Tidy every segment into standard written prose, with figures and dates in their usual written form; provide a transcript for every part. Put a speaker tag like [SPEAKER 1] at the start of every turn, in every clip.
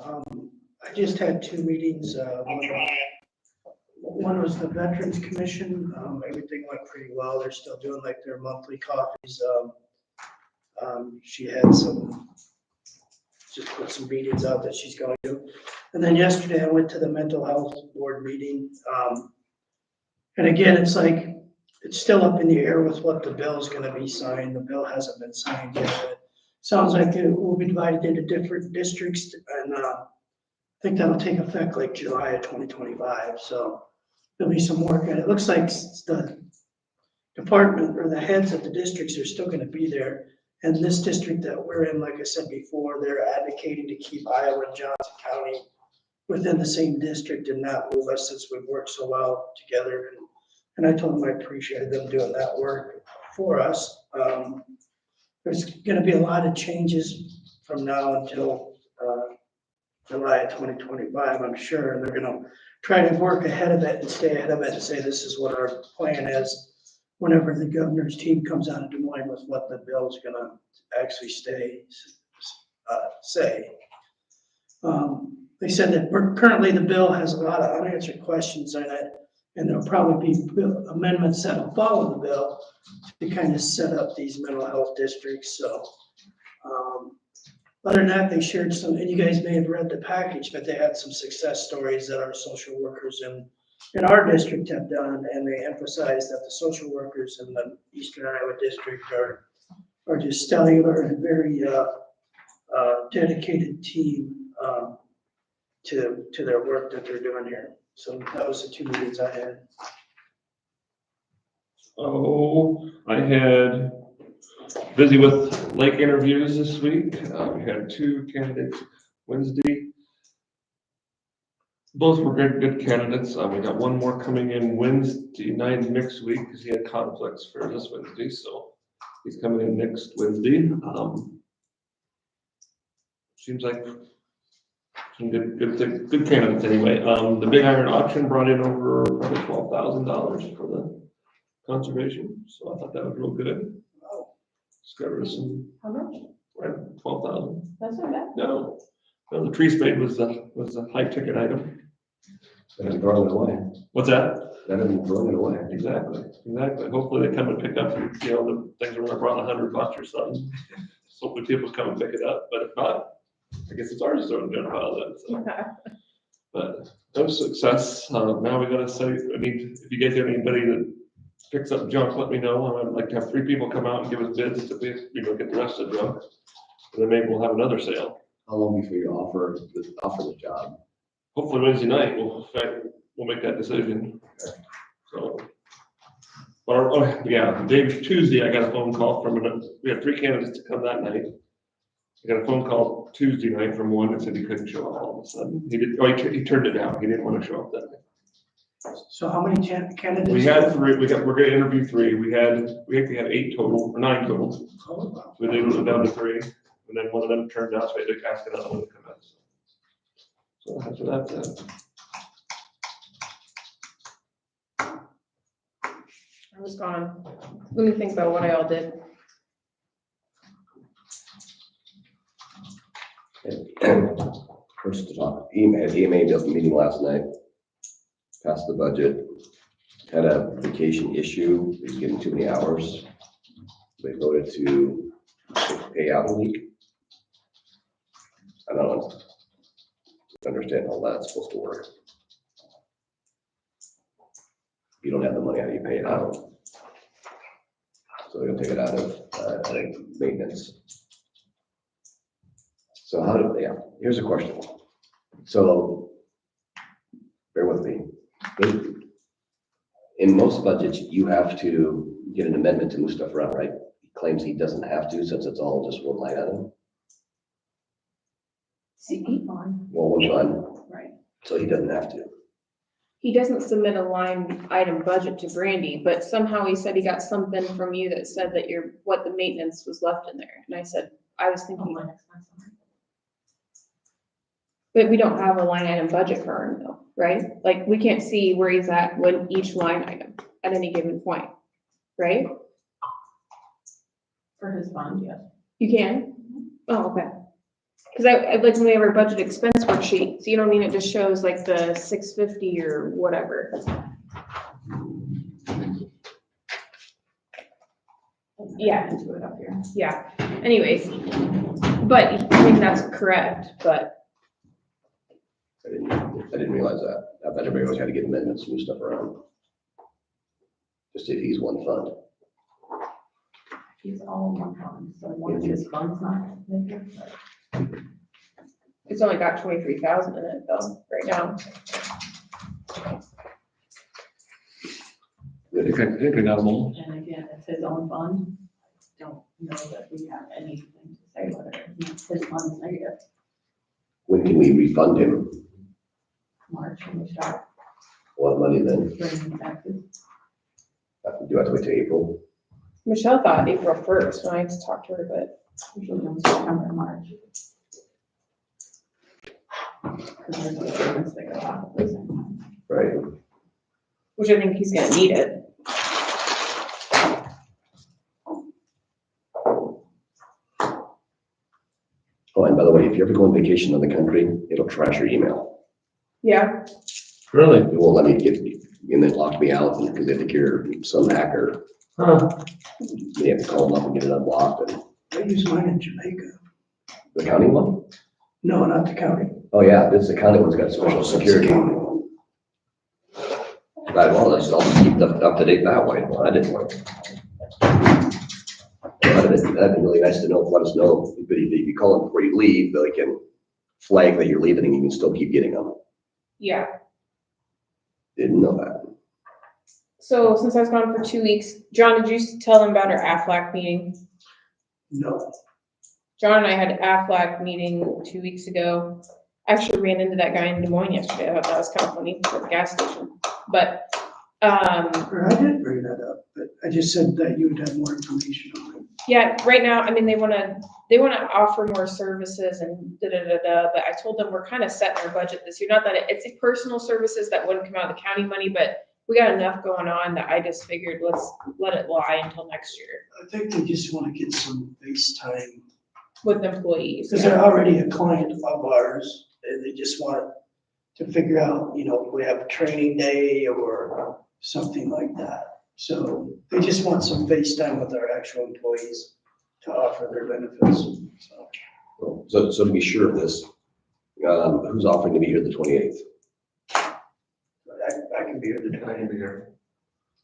[SPEAKER 1] I just had two meetings. One was the Veterans Commission. Everything went pretty well. They're still doing like their monthly coffees. She had just put some meetings out that she's going to. And then yesterday I went to the mental health board meeting. And again, it's like, it's still up in the air with what the bill is gonna be signed. The bill hasn't been signed yet. Sounds like it will be divided into different districts, and I think that'll take effect like July of 2025. So there'll be some work, and it looks like the department or the heads of the districts are still gonna be there. And this district that we're in, like I said before, they're advocating to keep Iowa and Johnson County within the same district and not move us, since we've worked so well together. And I told them I appreciated them doing that work for us. There's gonna be a lot of changes from now until July of 2025, I'm sure. And they're gonna try to work ahead of it and stay ahead of it and say, this is what our plan is, whenever the governor's team comes out of Des Moines with what the bill is gonna actually say. They said that currently the bill has a lot of unanswered questions in it, and there'll probably be amendments that'll follow the bill to kind of set up these mental health districts. So other than that, they shared some, and you guys may have read the package, but they had some success stories that our social workers in our district have done, and they emphasized that the social workers in the Eastern Iowa district are just stellar and very dedicated team to their work that they're doing here. So that was the two meetings I had.
[SPEAKER 2] Oh, I had busy with lake interviews this week. We had two candidates Wednesday. Both were good candidates. We got one more coming in Wednesday night next week because he had conflicts for this Wednesday. So he's coming in next Wednesday. Seems like some good candidates anyway. The Big Iron auction brought in over probably $12,000 for the conservation. So I thought that was real good.
[SPEAKER 1] Wow.
[SPEAKER 2] Just got rid of some.
[SPEAKER 3] How much?
[SPEAKER 2] Right, 12,000.
[SPEAKER 3] That's not bad.
[SPEAKER 2] No, the tree spade was a high ticket item.
[SPEAKER 4] That is throwing it away.
[SPEAKER 2] What's that?
[SPEAKER 4] That isn't throwing it away.
[SPEAKER 2] Exactly. Hopefully they come and pick up, the things are around $100 or something. Hopefully people come and pick it up, but if not, I guess it's ours to throw in the pile then. So. But no success. Now we gotta say, if you guys have anybody that picks up junk, let me know. I'd like to have 3 people come out and give us bids to get the rest of the junk. And then maybe we'll have another sale.
[SPEAKER 4] How long before you offer the job?
[SPEAKER 2] Hopefully Wednesday night, we'll make that decision. So, the day was Tuesday, I got a phone call we had 3 candidates to come that night. I got a phone call Tuesday night from one that said he couldn't show up all of a sudden. He turned it down. He didn't want to show up that night.
[SPEAKER 1] So how many candidates?
[SPEAKER 2] We had 3. We're gonna interview 3. We actually had 8 total, or 9 total.
[SPEAKER 1] Oh, wow.
[SPEAKER 2] We did it down to 3, and then one of them turned out, so we had to ask another one to come in. So that's what that's at.
[SPEAKER 3] I was gone. Let me think about what I all did.
[SPEAKER 4] First to talk, EMA meeting last night, passed the budget, had a vacation issue, he's getting too many hours. They voted to pay out a week. I don't understand how that's supposed to work. If you don't have the money, how do you pay it out? So they're gonna take it out of, I think, maintenance. So here's a question. So, bear with me. In most budgets, you have to get an amendment to move stuff around, right? He claims he doesn't have to since it's all just one line item. Well, one fund,
[SPEAKER 3] Right.
[SPEAKER 4] so he doesn't have to.
[SPEAKER 3] He doesn't submit a line item budget to Brandy, but somehow he said he got something from you that said that what the maintenance was left in there. And I said, I was thinking. But we don't have a line item budget for him though, right? Like, we can't see where he's at with each line item at any given point, right?
[SPEAKER 5] For his fund, yes.
[SPEAKER 3] You can? Oh, okay. Cause I like when we have our budget expense worksheet, so you know what I mean, it just shows like the 650 or whatever. Yeah,
[SPEAKER 5] Into it up here.
[SPEAKER 3] yeah, anyways, but I think that's correct, but
[SPEAKER 4] I didn't realize that. I thought everybody always had to get amendments, move stuff around. Just to use one fund.
[SPEAKER 5] He's all in one fund, so one of his funds not in here.
[SPEAKER 3] it's only got 23,000 in it though, right now.
[SPEAKER 2] Good animal.
[SPEAKER 5] And again, it's his own fund. Don't know that we have anything to say whether his fund is negative.
[SPEAKER 4] When can we refund him?
[SPEAKER 5] March, when we start
[SPEAKER 4] A lot of money then.
[SPEAKER 5] bringing taxes.
[SPEAKER 4] Do I have to wait till April?
[SPEAKER 3] Michelle thought April 1st when I talked to her, but
[SPEAKER 5] Usually comes September and March. Because there's a difference that go out at the same time.
[SPEAKER 4] Right.
[SPEAKER 3] which I think he's gonna need it.
[SPEAKER 4] Oh, and by the way, if you ever go on vacation in the country, it'll trash your email.
[SPEAKER 3] Yeah,
[SPEAKER 2] Really?
[SPEAKER 4] It won't let me get, and then lock me out because they think you're some hacker.
[SPEAKER 2] Huh.
[SPEAKER 4] They have to call them up and get it unblocked. And
[SPEAKER 1] I use mine in Jamaica.
[SPEAKER 4] the county one?
[SPEAKER 1] No, not the county.
[SPEAKER 4] Oh, yeah, this, the county one's got social
[SPEAKER 1] It's the
[SPEAKER 4] security.
[SPEAKER 1] county one.
[SPEAKER 4] Right, well, I'll just keep up to date that way. Well, that didn't work. That'd be really nice to know, let us know, but if you call them before you leave, they can flag that you're leaving and you can still keep getting them.
[SPEAKER 3] yeah.
[SPEAKER 4] Didn't know that.
[SPEAKER 3] So since I was gone for 2 weeks, John, did you tell him about our AFLAC meeting?
[SPEAKER 1] No.
[SPEAKER 3] John and I had an AFLAC meeting 2 weeks ago. I actually ran into that guy in Des Moines yesterday. I thought that was kind of funny at the gas station. But,
[SPEAKER 1] Or I did bring that up, but I just said that you would have more information on it.
[SPEAKER 3] yeah, right now, I mean, they wanna offer more services and da-da-da-da, but I told them we're kind of set in our budget this year. Not that it's a personal services that wouldn't come out of the county money, but we got enough going on that I just figured let's let it lie until next year
[SPEAKER 1] I think they just want to get some FaceTime,
[SPEAKER 3] with employees.
[SPEAKER 1] because they're already a client of ours, and they just want to figure out, you know, if we have a training day or something like that. So they just want some FaceTime with our actual employees to offer their benefits, so.
[SPEAKER 4] So to be sure of this, who's offering to be here the 28th?
[SPEAKER 1] I can be here the
[SPEAKER 2] I can be here.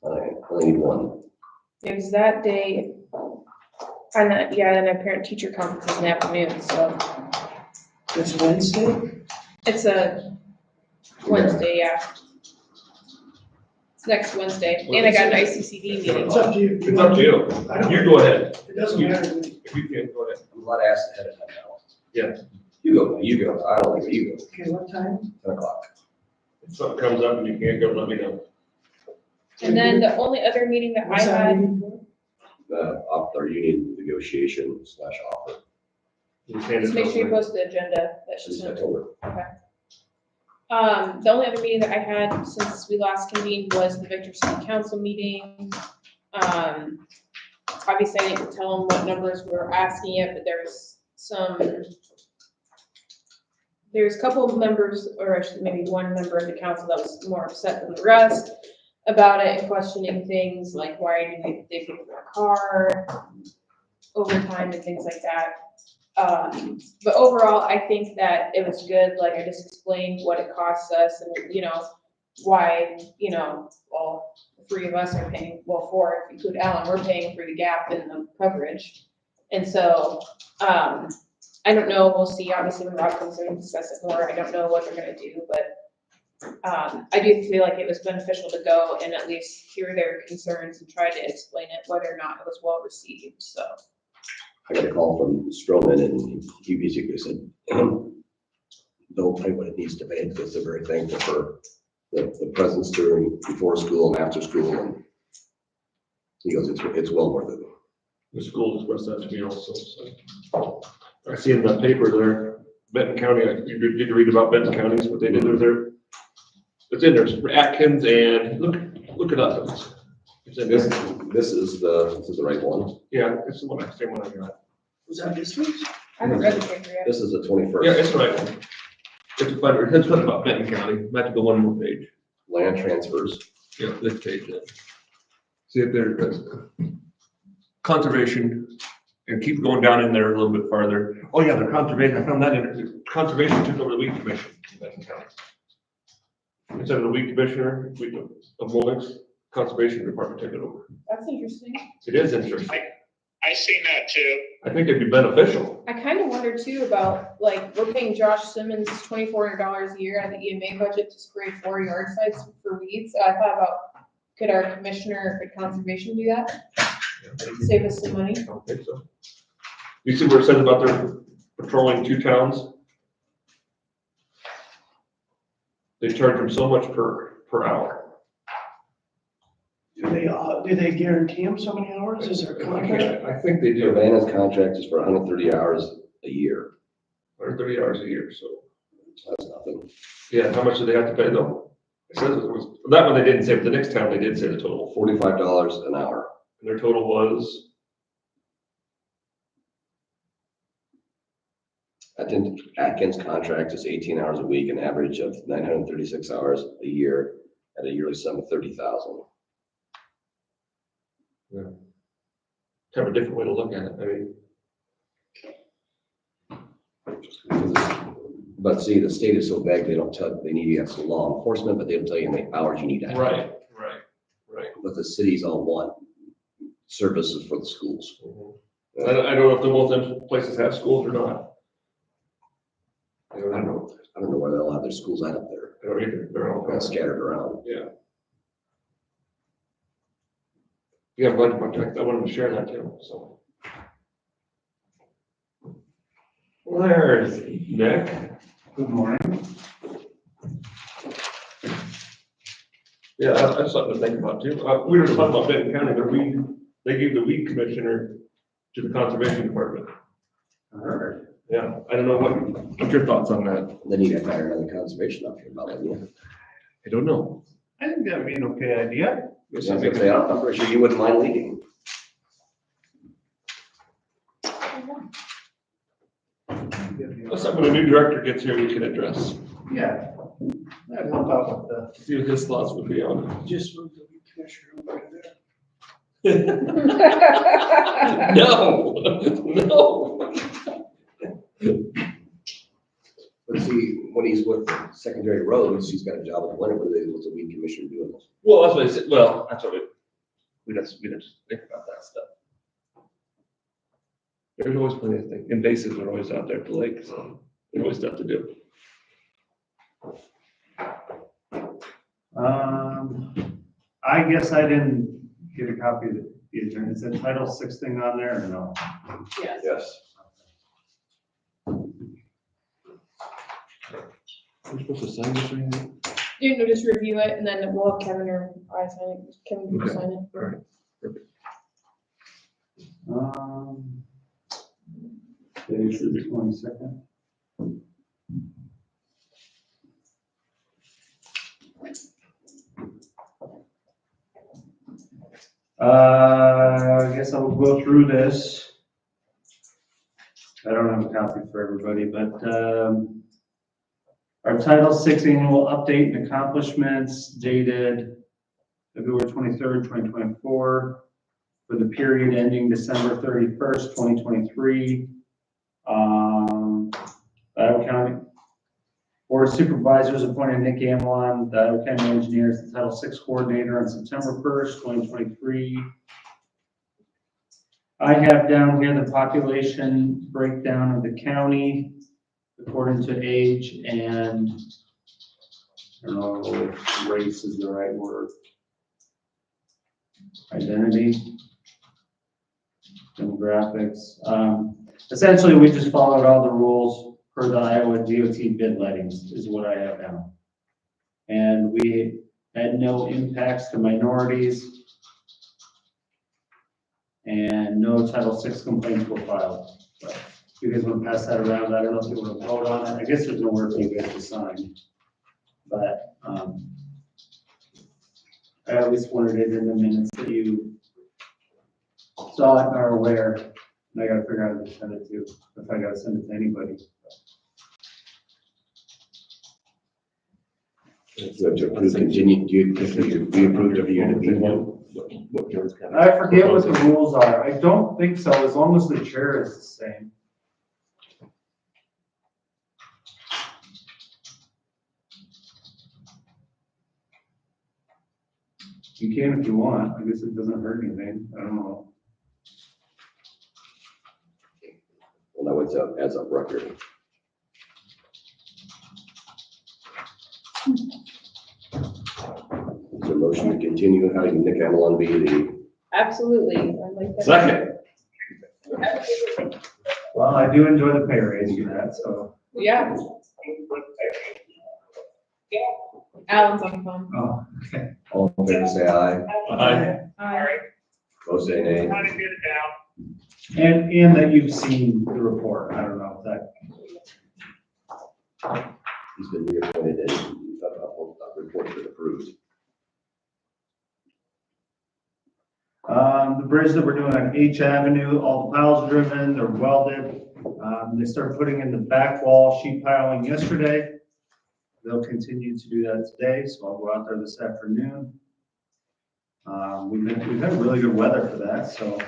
[SPEAKER 4] I only need one.
[SPEAKER 3] It was that day, and that, yeah, and a parent teacher conference is in the afternoon, so
[SPEAKER 1] It's Wednesday?
[SPEAKER 3] it's a Wednesday, yeah. It's next Wednesday, and I got an ICCD meeting.
[SPEAKER 1] It's up to you.
[SPEAKER 2] It's up to you.
[SPEAKER 1] I don't-
[SPEAKER 2] You go ahead.
[SPEAKER 1] It doesn't matter to me.
[SPEAKER 2] If you can, go ahead.
[SPEAKER 4] I'm glad I asked ahead of time now.
[SPEAKER 2] Yeah.
[SPEAKER 4] You go. I don't think you go.
[SPEAKER 1] Okay, what time?
[SPEAKER 4] 10 o'clock.
[SPEAKER 2] If something comes up and you can't go, let me know.
[SPEAKER 3] And then the only other meeting that I
[SPEAKER 1] What's that
[SPEAKER 3] had,
[SPEAKER 1] meeting for?
[SPEAKER 4] Our union negotiation / offer.
[SPEAKER 2] Just hand it
[SPEAKER 3] just make sure you
[SPEAKER 2] over.
[SPEAKER 3] post the agenda, that's
[SPEAKER 4] Just
[SPEAKER 3] just.
[SPEAKER 4] I told her.
[SPEAKER 3] The only other meeting that I had since we last convened was the Victor City Council meeting. Obviously I didn't tell them what numbers we were asking yet, but there's a couple of members, or actually maybe one member of the council that was more upset than the rest about it and questioning things like why do they pay for their car, overtime and things like that. But overall, I think that it was good, like I just explained what it costs us and, you know, why, you know, well, the three of us are paying, well, four, if you include Alan, we're paying for the gap in the coverage. And so, I don't know, we'll see, obviously when Rob comes in and discuss it more, I don't know what they're gonna do, but I do feel like it was beneficial to go and at least hear their concerns and try to explain it, whether or not it was well received, so.
[SPEAKER 4] I got a call from Stroman and he basically said, don't pay what it needs to pay because they're very thankful for the presence during, before school and after school. And he goes, it's well worth it.
[SPEAKER 2] The school expressed that to me also, so. I see in the paper there, Benton County, you did read about Benton County's, what they did there. It's in there, for Atkins and look it up. It's in there.
[SPEAKER 4] This is the right one.
[SPEAKER 2] Yeah, it's the one, same one I got.
[SPEAKER 1] Was that this week?
[SPEAKER 3] I haven't read the paper yet.
[SPEAKER 4] This is the
[SPEAKER 2] Yeah,
[SPEAKER 4] 21st.
[SPEAKER 2] it's right. It's about Benton County, might have to go one more page.
[SPEAKER 4] Land transfers.
[SPEAKER 2] Yeah, this page then. See if there's conservation, and keep going down in there a little bit farther. Oh yeah, the conservation, I found that in, conservation took over the weed commission in Benton County. Instead of the weed commissioner, of Molex, conservation department took it over.
[SPEAKER 3] That's interesting.
[SPEAKER 2] It is interesting.
[SPEAKER 6] I seen that too.
[SPEAKER 2] I think it'd be beneficial.
[SPEAKER 3] I kind of wonder too about, like, we're paying Josh Simmons $2,400 a year out of the EMA budget to spray 4 yard sites for weeds. I thought about, could our commissioner, could conservation do that? Save us some money?
[SPEAKER 2] I don't think so. You see where it says about they're patrolling 2 towns? They charge them so much per hour.
[SPEAKER 1] Do they guarantee him so many hours? Is there a contract?
[SPEAKER 2] I think they do,
[SPEAKER 4] Savannah's contract is for 130 hours a year.
[SPEAKER 2] 130 hours a year, so.
[SPEAKER 4] That's nothing.
[SPEAKER 2] Yeah, how much do they have to pay though? It says it was, that one they didn't say, but the next town they did say the total.
[SPEAKER 4] $45 an hour.
[SPEAKER 2] And their total was,
[SPEAKER 4] Atkins contract is 18 hours a week, an average of 936 hours a year at a yearly sum of $30,000.
[SPEAKER 2] kind of a different way to look at it. I mean,
[SPEAKER 4] But see, the state is so vague, they don't tell, they need you to have some law enforcement, but they don't tell you how many hours you need to have.
[SPEAKER 2] right.
[SPEAKER 4] But the cities all want services for the schools.
[SPEAKER 2] I don't know if both them places have schools or not. I
[SPEAKER 4] I
[SPEAKER 2] don't
[SPEAKER 4] don't
[SPEAKER 2] know.
[SPEAKER 4] know, I don't know where they'll have their schools at up there,
[SPEAKER 2] I don't either. They're all
[SPEAKER 4] kind of scattered around.
[SPEAKER 2] Yeah. Yeah, I'm glad you brought that. I wanted to share that too, so. There's Nick.
[SPEAKER 7] Good morning.
[SPEAKER 2] Yeah, that's something to think about too. We were talking about Benton County, but they gave the weed commissioner to the conservation department.
[SPEAKER 7] I heard.
[SPEAKER 2] Yeah, I don't know what's your thoughts on that?
[SPEAKER 4] Then you'd have to hire another conservation officer about it, yeah.
[SPEAKER 2] I don't know.
[SPEAKER 7] I think that'd be an okay idea.
[SPEAKER 2] Guess
[SPEAKER 4] I
[SPEAKER 2] I
[SPEAKER 4] was
[SPEAKER 2] think
[SPEAKER 4] gonna say, I'm pretty sure you wouldn't mind leading.
[SPEAKER 2] that's something when a new director gets here, we can address.
[SPEAKER 7] Yeah. That'd help out with
[SPEAKER 2] See what his thoughts would be on it.
[SPEAKER 1] Just move the weed commissioner over to there.
[SPEAKER 2] No, no.
[SPEAKER 4] But see, when he's with secondary roads, he's got a job in the winter, but what's a weed commissioner doing?
[SPEAKER 2] Well, that's what I said, well, that's what we just think about that stuff. There's always plenty of things, invasives are always out there at the lake, so there's always stuff to do.
[SPEAKER 7] that. I guess I didn't get a copy of the agenda. Is the Title VI thing on there or no?
[SPEAKER 3] Yes.
[SPEAKER 4] Yes.
[SPEAKER 2] We're supposed to sign this or anything?
[SPEAKER 3] You know, just review it and then we'll have Kevin or I sign it. Kevin can
[SPEAKER 2] Okay.
[SPEAKER 3] sign it.
[SPEAKER 2] Alright.
[SPEAKER 7] Today's the 22nd. I guess I'll go through this. I don't have a copy for everybody, but, our Title VI Annual Update and Accomplishments dated February 23rd, 2024, for the period ending December 31st, 2023. Iowa County Board of Supervisors appointed Nick Amlon, the Iowa County Engineer, as the Title VI Coordinator on September 1st, 2023. I have down here the population breakdown of the county according to age and, I don't know if race is the right word. Identity. Demographics. Essentially, we just followed all the rules per the Iowa DOT bid lettings is what I have now. And we had no impacts to minorities. And no Title VI complaints were filed. So, you guys want to pass that around? I don't know if you want to vote on it. I guess there's nowhere for you guys to sign. But, I at least wanted it in the minutes that you saw it and are aware And I gotta figure out who to send it to, if I gotta send it to anybody.
[SPEAKER 4] So to approve continue, do we approved every year to be one? What Joe's kind of.
[SPEAKER 7] I forget what the rules are. I don't think so, as long as the chair is the same. You can if you want. I guess it doesn't hurt anything. I don't know.
[SPEAKER 4] Well, now it's up as a record. Is there a motion to continue having Nick Amelon be the,
[SPEAKER 3] Absolutely. I like that.
[SPEAKER 2] Second.
[SPEAKER 3] Absolutely.
[SPEAKER 7] Well, I do enjoy the pay raise for that, so.
[SPEAKER 3] Yeah. Alan's on the phone.
[SPEAKER 7] Oh, okay.
[SPEAKER 4] all in favor, say aye.
[SPEAKER 2] Aye.
[SPEAKER 4] Opposed, say nay.
[SPEAKER 6] Trying to get it down.
[SPEAKER 7] And that you've seen the report. I don't know if that.
[SPEAKER 4] He's been reappointed and the report's been approved.
[SPEAKER 7] The bridge that we're doing on H Avenue, all the piles are driven, they're welded. They started putting in the back wall sheet piling yesterday. They'll continue to do that today, so I'll go out there this afternoon. We've had really good weather for that, so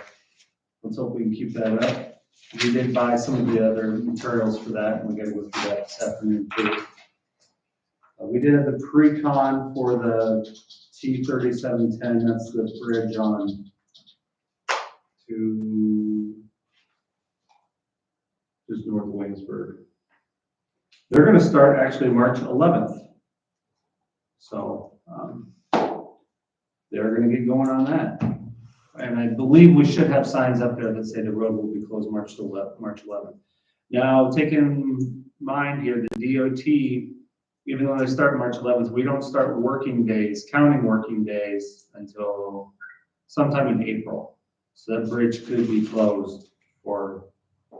[SPEAKER 7] let's hope we can keep that up. We did buy some of the other materials for that, and we gotta go through that this afternoon too. We did have the pre-con for the T-3710, that's the bridge on to just north of Waynesburg. They're gonna start actually March 11th. So, they're gonna get going on that. And I believe we should have signs up there that say the road will be closed March 11th. Now, take in mind here, the DOT, even though they start March 11th, we don't start counting working days until sometime in April. So that bridge could be closed for a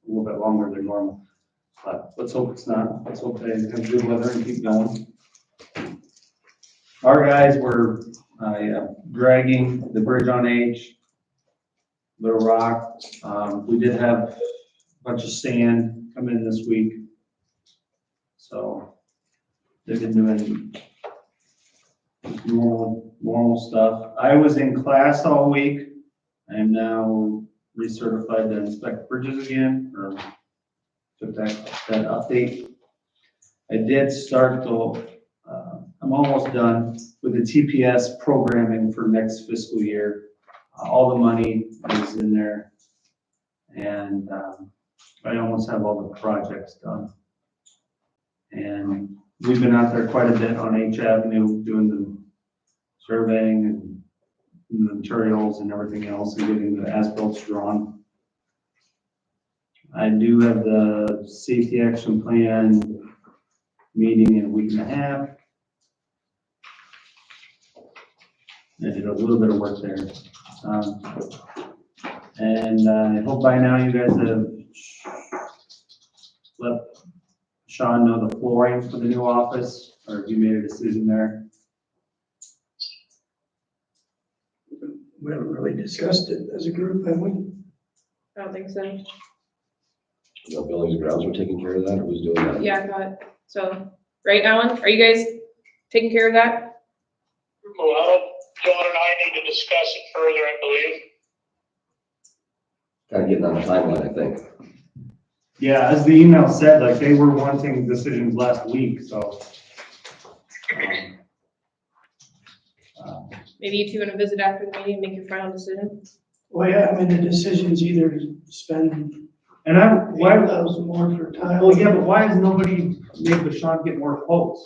[SPEAKER 7] little bit longer than normal. But let's hope it's not. Let's hope they have good weather and keep going. Our guys were dragging the bridge on H, Little Rock. We did have a bunch of sand come in this week. So they've been doing normal stuff. I was in class all week. I am now recertified to inspect bridges again, or took that update. I did start though, I'm almost done with the TPS programming for next fiscal year. All the money is in there, and I almost have all the projects done. And we've been out there quite a bit on H Avenue doing the surveying and the materials and everything else and getting the as-built drawn. I do have the safety action plan meeting in a week and a half. I did a little bit of work there. And I hope by now you guys have let Sean know the flooring for the new office, or if you made a decision there.
[SPEAKER 1] We haven't really discussed it as a group, have we?
[SPEAKER 3] I don't think so.
[SPEAKER 4] No, buildings and grounds were taking care of that, or who's doing that?
[SPEAKER 3] Yeah, I thought, so, right, Alan, are you guys taking care of that?
[SPEAKER 6] Well, John and I need to discuss it further, I believe.
[SPEAKER 4] Kind of getting on the timeline, I think.
[SPEAKER 7] Yeah, as the email said, like they were wanting decisions last week, so.
[SPEAKER 3] Maybe you two want to visit after the meeting and make your final decision?
[SPEAKER 1] Well, yeah, I mean, the decision's either to spend
[SPEAKER 7] And why,
[SPEAKER 1] $8,000 more for tile.
[SPEAKER 7] well, yeah, but why has nobody made Bashan get more quotes?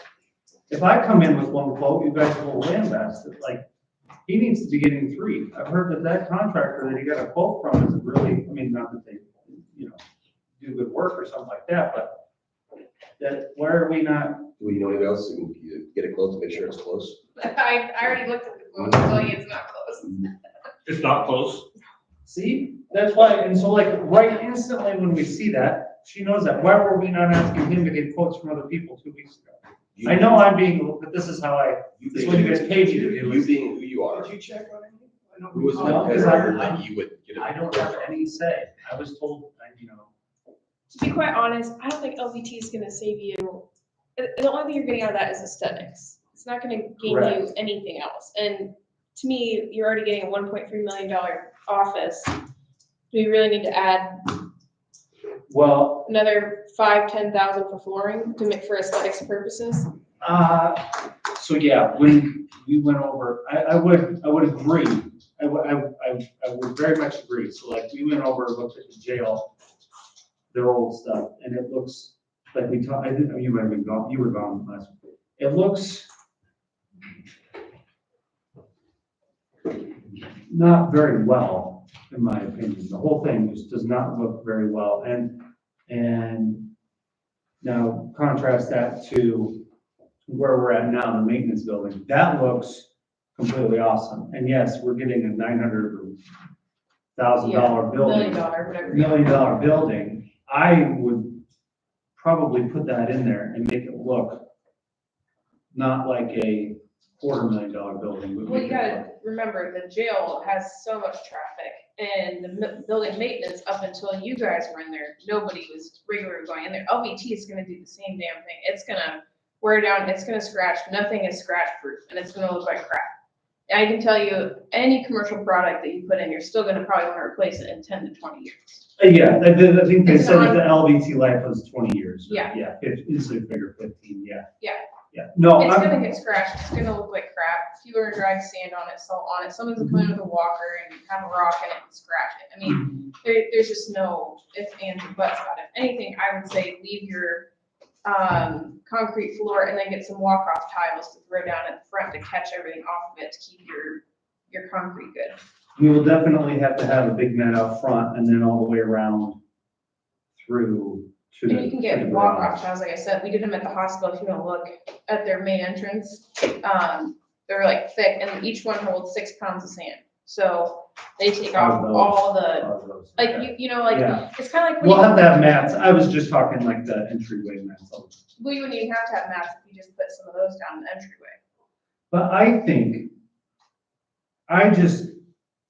[SPEAKER 7] If I come in with one quote, you guys will lambast it, like, he needs to be getting 3. I've heard that contractor that he got a quote from is really, I mean, not that they, do good work or something like that, but that, why are we not?
[SPEAKER 4] Do you know anybody else who can get it close to make sure it's close?
[SPEAKER 3] I already looked at the quote, so it's not close.
[SPEAKER 2] It's not close.
[SPEAKER 7] See, that's why, and so like, right instantly when we see that, she knows that, why were we not asking him to get quotes from other people 2 weeks ago? I know I'm being, but this is how this is what you guys paid me to do.
[SPEAKER 4] You being who you are.
[SPEAKER 1] Did you check on anything?
[SPEAKER 8] Who was the
[SPEAKER 7] No, 'cause
[SPEAKER 8] competitor that you would get?
[SPEAKER 7] I don't have any say. I was told,
[SPEAKER 3] To be quite honest, I don't think LVT is gonna save you, the only thing you're getting out of that is aesthetics. It's not gonna gain you
[SPEAKER 7] Correct.
[SPEAKER 3] anything else, and to me, you're already getting a $1.3 million office. Do we really need to add
[SPEAKER 7] well,
[SPEAKER 3] another 5,000-10,000 for flooring to make, for aesthetics purposes?
[SPEAKER 7] so yeah, when we went over, I would agree. I would very much agree. So like, we went over, and looked at the jail, their old stuff, and it looks like we talked, you might have been gone, you were gone last week. It looks not very well, in my opinion. The whole thing just does not look very well. And now contrast that to where we're at now, the maintenance building. That looks completely awesome. And yes, we're getting a $900,000 building.
[SPEAKER 3] $1 million, whatever.
[SPEAKER 7] $1 million building. I would probably put that in there and make it look not like a $250,000 building. but
[SPEAKER 3] Well, you
[SPEAKER 7] make it
[SPEAKER 3] gotta remember, the jail has so much traffic, and the building maintenance, up until you guys were in there, nobody was regularly going in there. LVT is gonna do the same damn thing. It's gonna wear down, it's gonna scratch, nothing is scratch proof, and it's gonna look like crap. I can tell you, any commercial product that you put in, you're still gonna probably wanna replace it in 10 to 20 years.
[SPEAKER 7] Yeah, I think they
[SPEAKER 3] It's
[SPEAKER 7] said that
[SPEAKER 3] on-
[SPEAKER 7] the LVT life was 20 years.
[SPEAKER 3] Yeah.
[SPEAKER 7] Yeah, it's a bigger 15, yeah.
[SPEAKER 3] Yeah.
[SPEAKER 7] Yeah, no,
[SPEAKER 3] It's
[SPEAKER 7] I'm,
[SPEAKER 3] gonna get scratched, it's gonna look like crap. If you were to drive sand on it, salt on it, someone's gonna come in with a walker and have a rock in it and scratch it. I mean, there's just no ifs, ands, or buts about it. If anything, I would say leave your, concrete floor and then get some walk-off tiles to throw down at the front to catch everything off of it to keep your concrete good.
[SPEAKER 7] we will definitely have to have a big net out front and then all the way around through to the.
[SPEAKER 3] And you can
[SPEAKER 7] to
[SPEAKER 3] get
[SPEAKER 7] the
[SPEAKER 3] walk-off
[SPEAKER 7] garage.
[SPEAKER 3] tiles, like I said, we did them at the hospital, if you wanna look at their main entrance. They're like thick, and each one holds 6 pounds of sand. So they take off all the,
[SPEAKER 7] All of those,
[SPEAKER 3] like,
[SPEAKER 7] okay.
[SPEAKER 3] you know, like,
[SPEAKER 7] Yeah.
[SPEAKER 3] it's kinda like. when
[SPEAKER 7] We'll
[SPEAKER 3] you-
[SPEAKER 7] have to have mats. I was just talking like the entryway mats.
[SPEAKER 3] Well, you wouldn't even have to have mats if you just put some of those down the entryway.
[SPEAKER 7] But I think,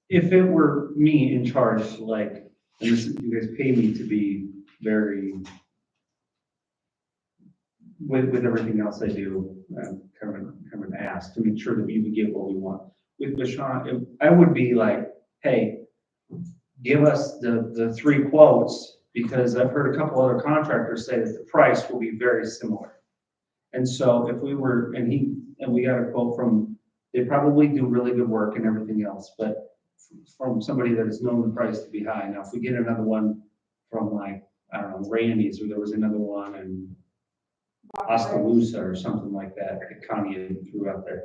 [SPEAKER 7] if it were me in charge, like, and this, you guys pay me to be very, with everything else I do, kind of an ask to make sure that we would get what we want. With Bashan, I would be like, hey, give us the 3 quotes, because I've heard a couple other contractors say that the price will be very similar. And so if we were, and we got a quote from, they probably do really good work and everything else, but from somebody that has known the price to be high. Now, if we get another one from like, I don't know, Randy's, or there was another one in Oskaloosa or something like that, that Connie threw out there.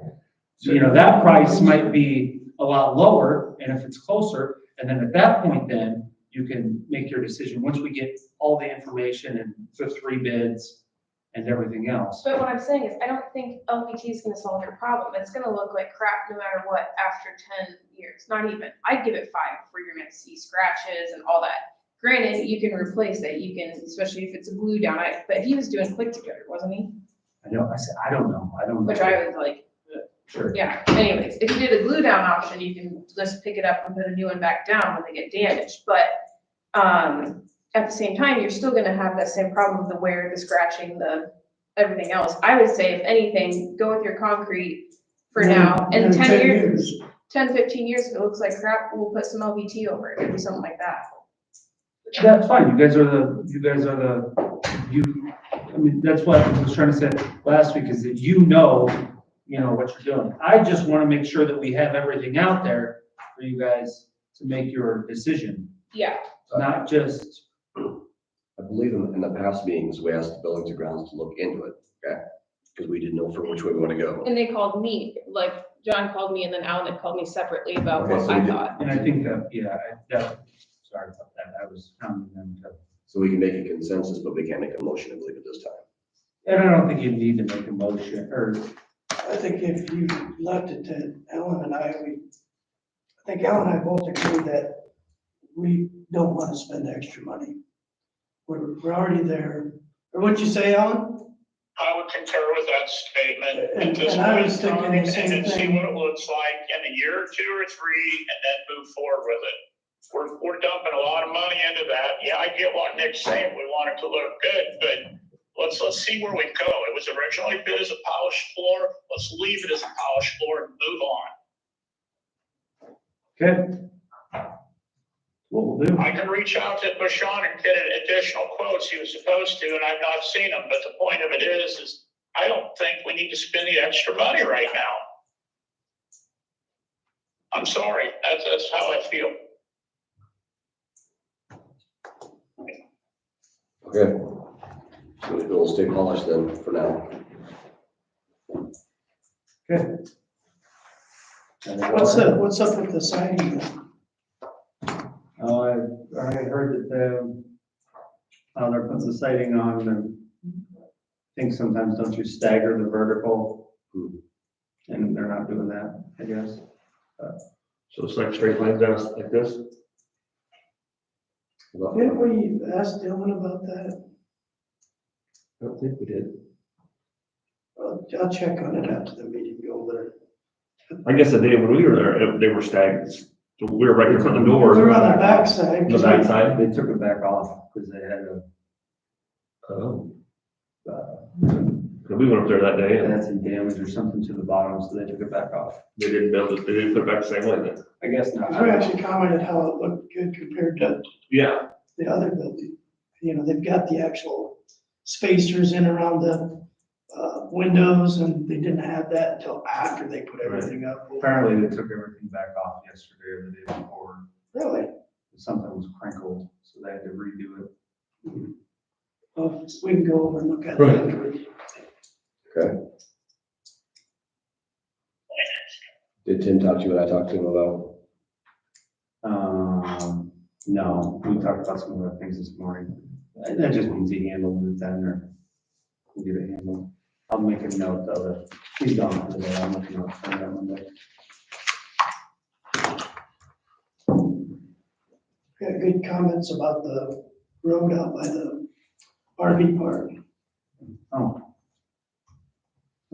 [SPEAKER 7] So, you know, that price might be a lot lower, and if it's closer, and then at that point, then you can make your decision, once we get all the information and the 3 bids and everything else.
[SPEAKER 3] But what I'm saying is, I don't think LVT is gonna solve your problem. It's gonna look like crap no matter what after 10 years, not even. I'd give it 5 before you're gonna see scratches and all that. Granted, you can replace it, you can, especially if it's a glue down, but he was doing click together, wasn't he?
[SPEAKER 7] I know, I said, I don't know.
[SPEAKER 3] Which I was like,
[SPEAKER 7] Sure.
[SPEAKER 3] yeah, anyways, if you did a glue down option, you can just pick it up and put a new one back down when they get damaged, but, at the same time, you're still gonna have that same problem of the wear, the scratching, the everything else. I would say, if anything, go with your concrete for now, and 10 years, 10, 15 years, if it looks like crap, we'll put some LVT over it, maybe something like that.
[SPEAKER 7] That's fine, I mean, that's what I was trying to say last week, is that you know what you're doing. I just wanna make sure that we have everything out there for you guys to make your decision,
[SPEAKER 3] Yeah,
[SPEAKER 7] not just,
[SPEAKER 4] I believe in the past meetings, we asked the buildings and grounds to look into it, okay? Because we didn't know for which way we want to go.
[SPEAKER 3] and they called me, like, John called me, and then Alan had called me separately about
[SPEAKER 4] Okay,
[SPEAKER 3] what
[SPEAKER 4] so
[SPEAKER 3] I
[SPEAKER 4] we did-
[SPEAKER 3] thought.
[SPEAKER 7] and I think that, sorry about that, I was counting them to.
[SPEAKER 4] So we can make a consensus, but we can't make a motion, I believe, at this time.
[SPEAKER 7] And I don't think you need to make a motion, or,
[SPEAKER 1] I think if you left it to Ellen and I think Ellen and I both agree that we don't want to spend extra money. We're already there. Or what'd you say, Ellen?
[SPEAKER 6] I would concur with that statement at
[SPEAKER 1] And
[SPEAKER 6] this
[SPEAKER 1] I
[SPEAKER 6] point
[SPEAKER 1] was
[SPEAKER 6] in
[SPEAKER 1] thinking
[SPEAKER 6] time,
[SPEAKER 1] the same
[SPEAKER 6] and then see
[SPEAKER 1] thing.
[SPEAKER 6] what it looks like in a year or 2 or 3, and then move forward with it. We're dumping a lot of money into that. Yeah, I get what Nick's saying. We want it to look good, but let's see where we go. It was originally bid as a polished floor. Let's leave it as a polished floor and move on.
[SPEAKER 7] Okay. What we'll do.
[SPEAKER 6] I can reach out to Bashan and get additional quotes. He was supposed to, and I've not seen them, but the point of it is I don't think we need to spend the extra money right now. I'm sorry, that's how I feel.
[SPEAKER 4] Okay. So it'll stay polished then for now.
[SPEAKER 7] Okay.
[SPEAKER 1] What's up with the siding then?
[SPEAKER 7] I heard that they're putting the siding on, and I think sometimes don't you stagger the vertical? And they're not doing that, I guess.
[SPEAKER 2] So it's like straight lines down like this?
[SPEAKER 1] Didn't we ask Dylan about that?
[SPEAKER 2] I don't think we did.
[SPEAKER 1] I'll check on it after the meeting, go there.
[SPEAKER 2] I guess the day when we were there, they were staggered. So we were right in front of the doors.
[SPEAKER 1] We're on the backside.
[SPEAKER 2] The backside?
[SPEAKER 7] They took it back off because they had
[SPEAKER 2] Oh.
[SPEAKER 7] a,
[SPEAKER 2] We went up there that day
[SPEAKER 7] they
[SPEAKER 2] and
[SPEAKER 7] had some damage or something to the bottom, so they took it back off.
[SPEAKER 2] they didn't build it, they didn't put it back the same way then.
[SPEAKER 7] I guess not.
[SPEAKER 1] I actually commented how it looked good compared to
[SPEAKER 2] Yeah,
[SPEAKER 1] the other building. You know, they've got the actual spacers in around the windows, and they didn't have that until after they put everything up.
[SPEAKER 7] Apparently they took everything back off yesterday or the day before.
[SPEAKER 1] Really?
[SPEAKER 7] Something was crinkled, so they had to redo it.
[SPEAKER 1] Well, we can go over and look at it.
[SPEAKER 2] Right.
[SPEAKER 1] afterwards.
[SPEAKER 4] Okay. Did Tim talk to you when I talked to him about?
[SPEAKER 7] No, we talked about some other things this morning. That just means he handled it then, or we'll get it handled. I'll make a note though that he's gone for the day. I'll make a note for that Monday.
[SPEAKER 1] Got good comments about the road out by the RV park.
[SPEAKER 7] Oh.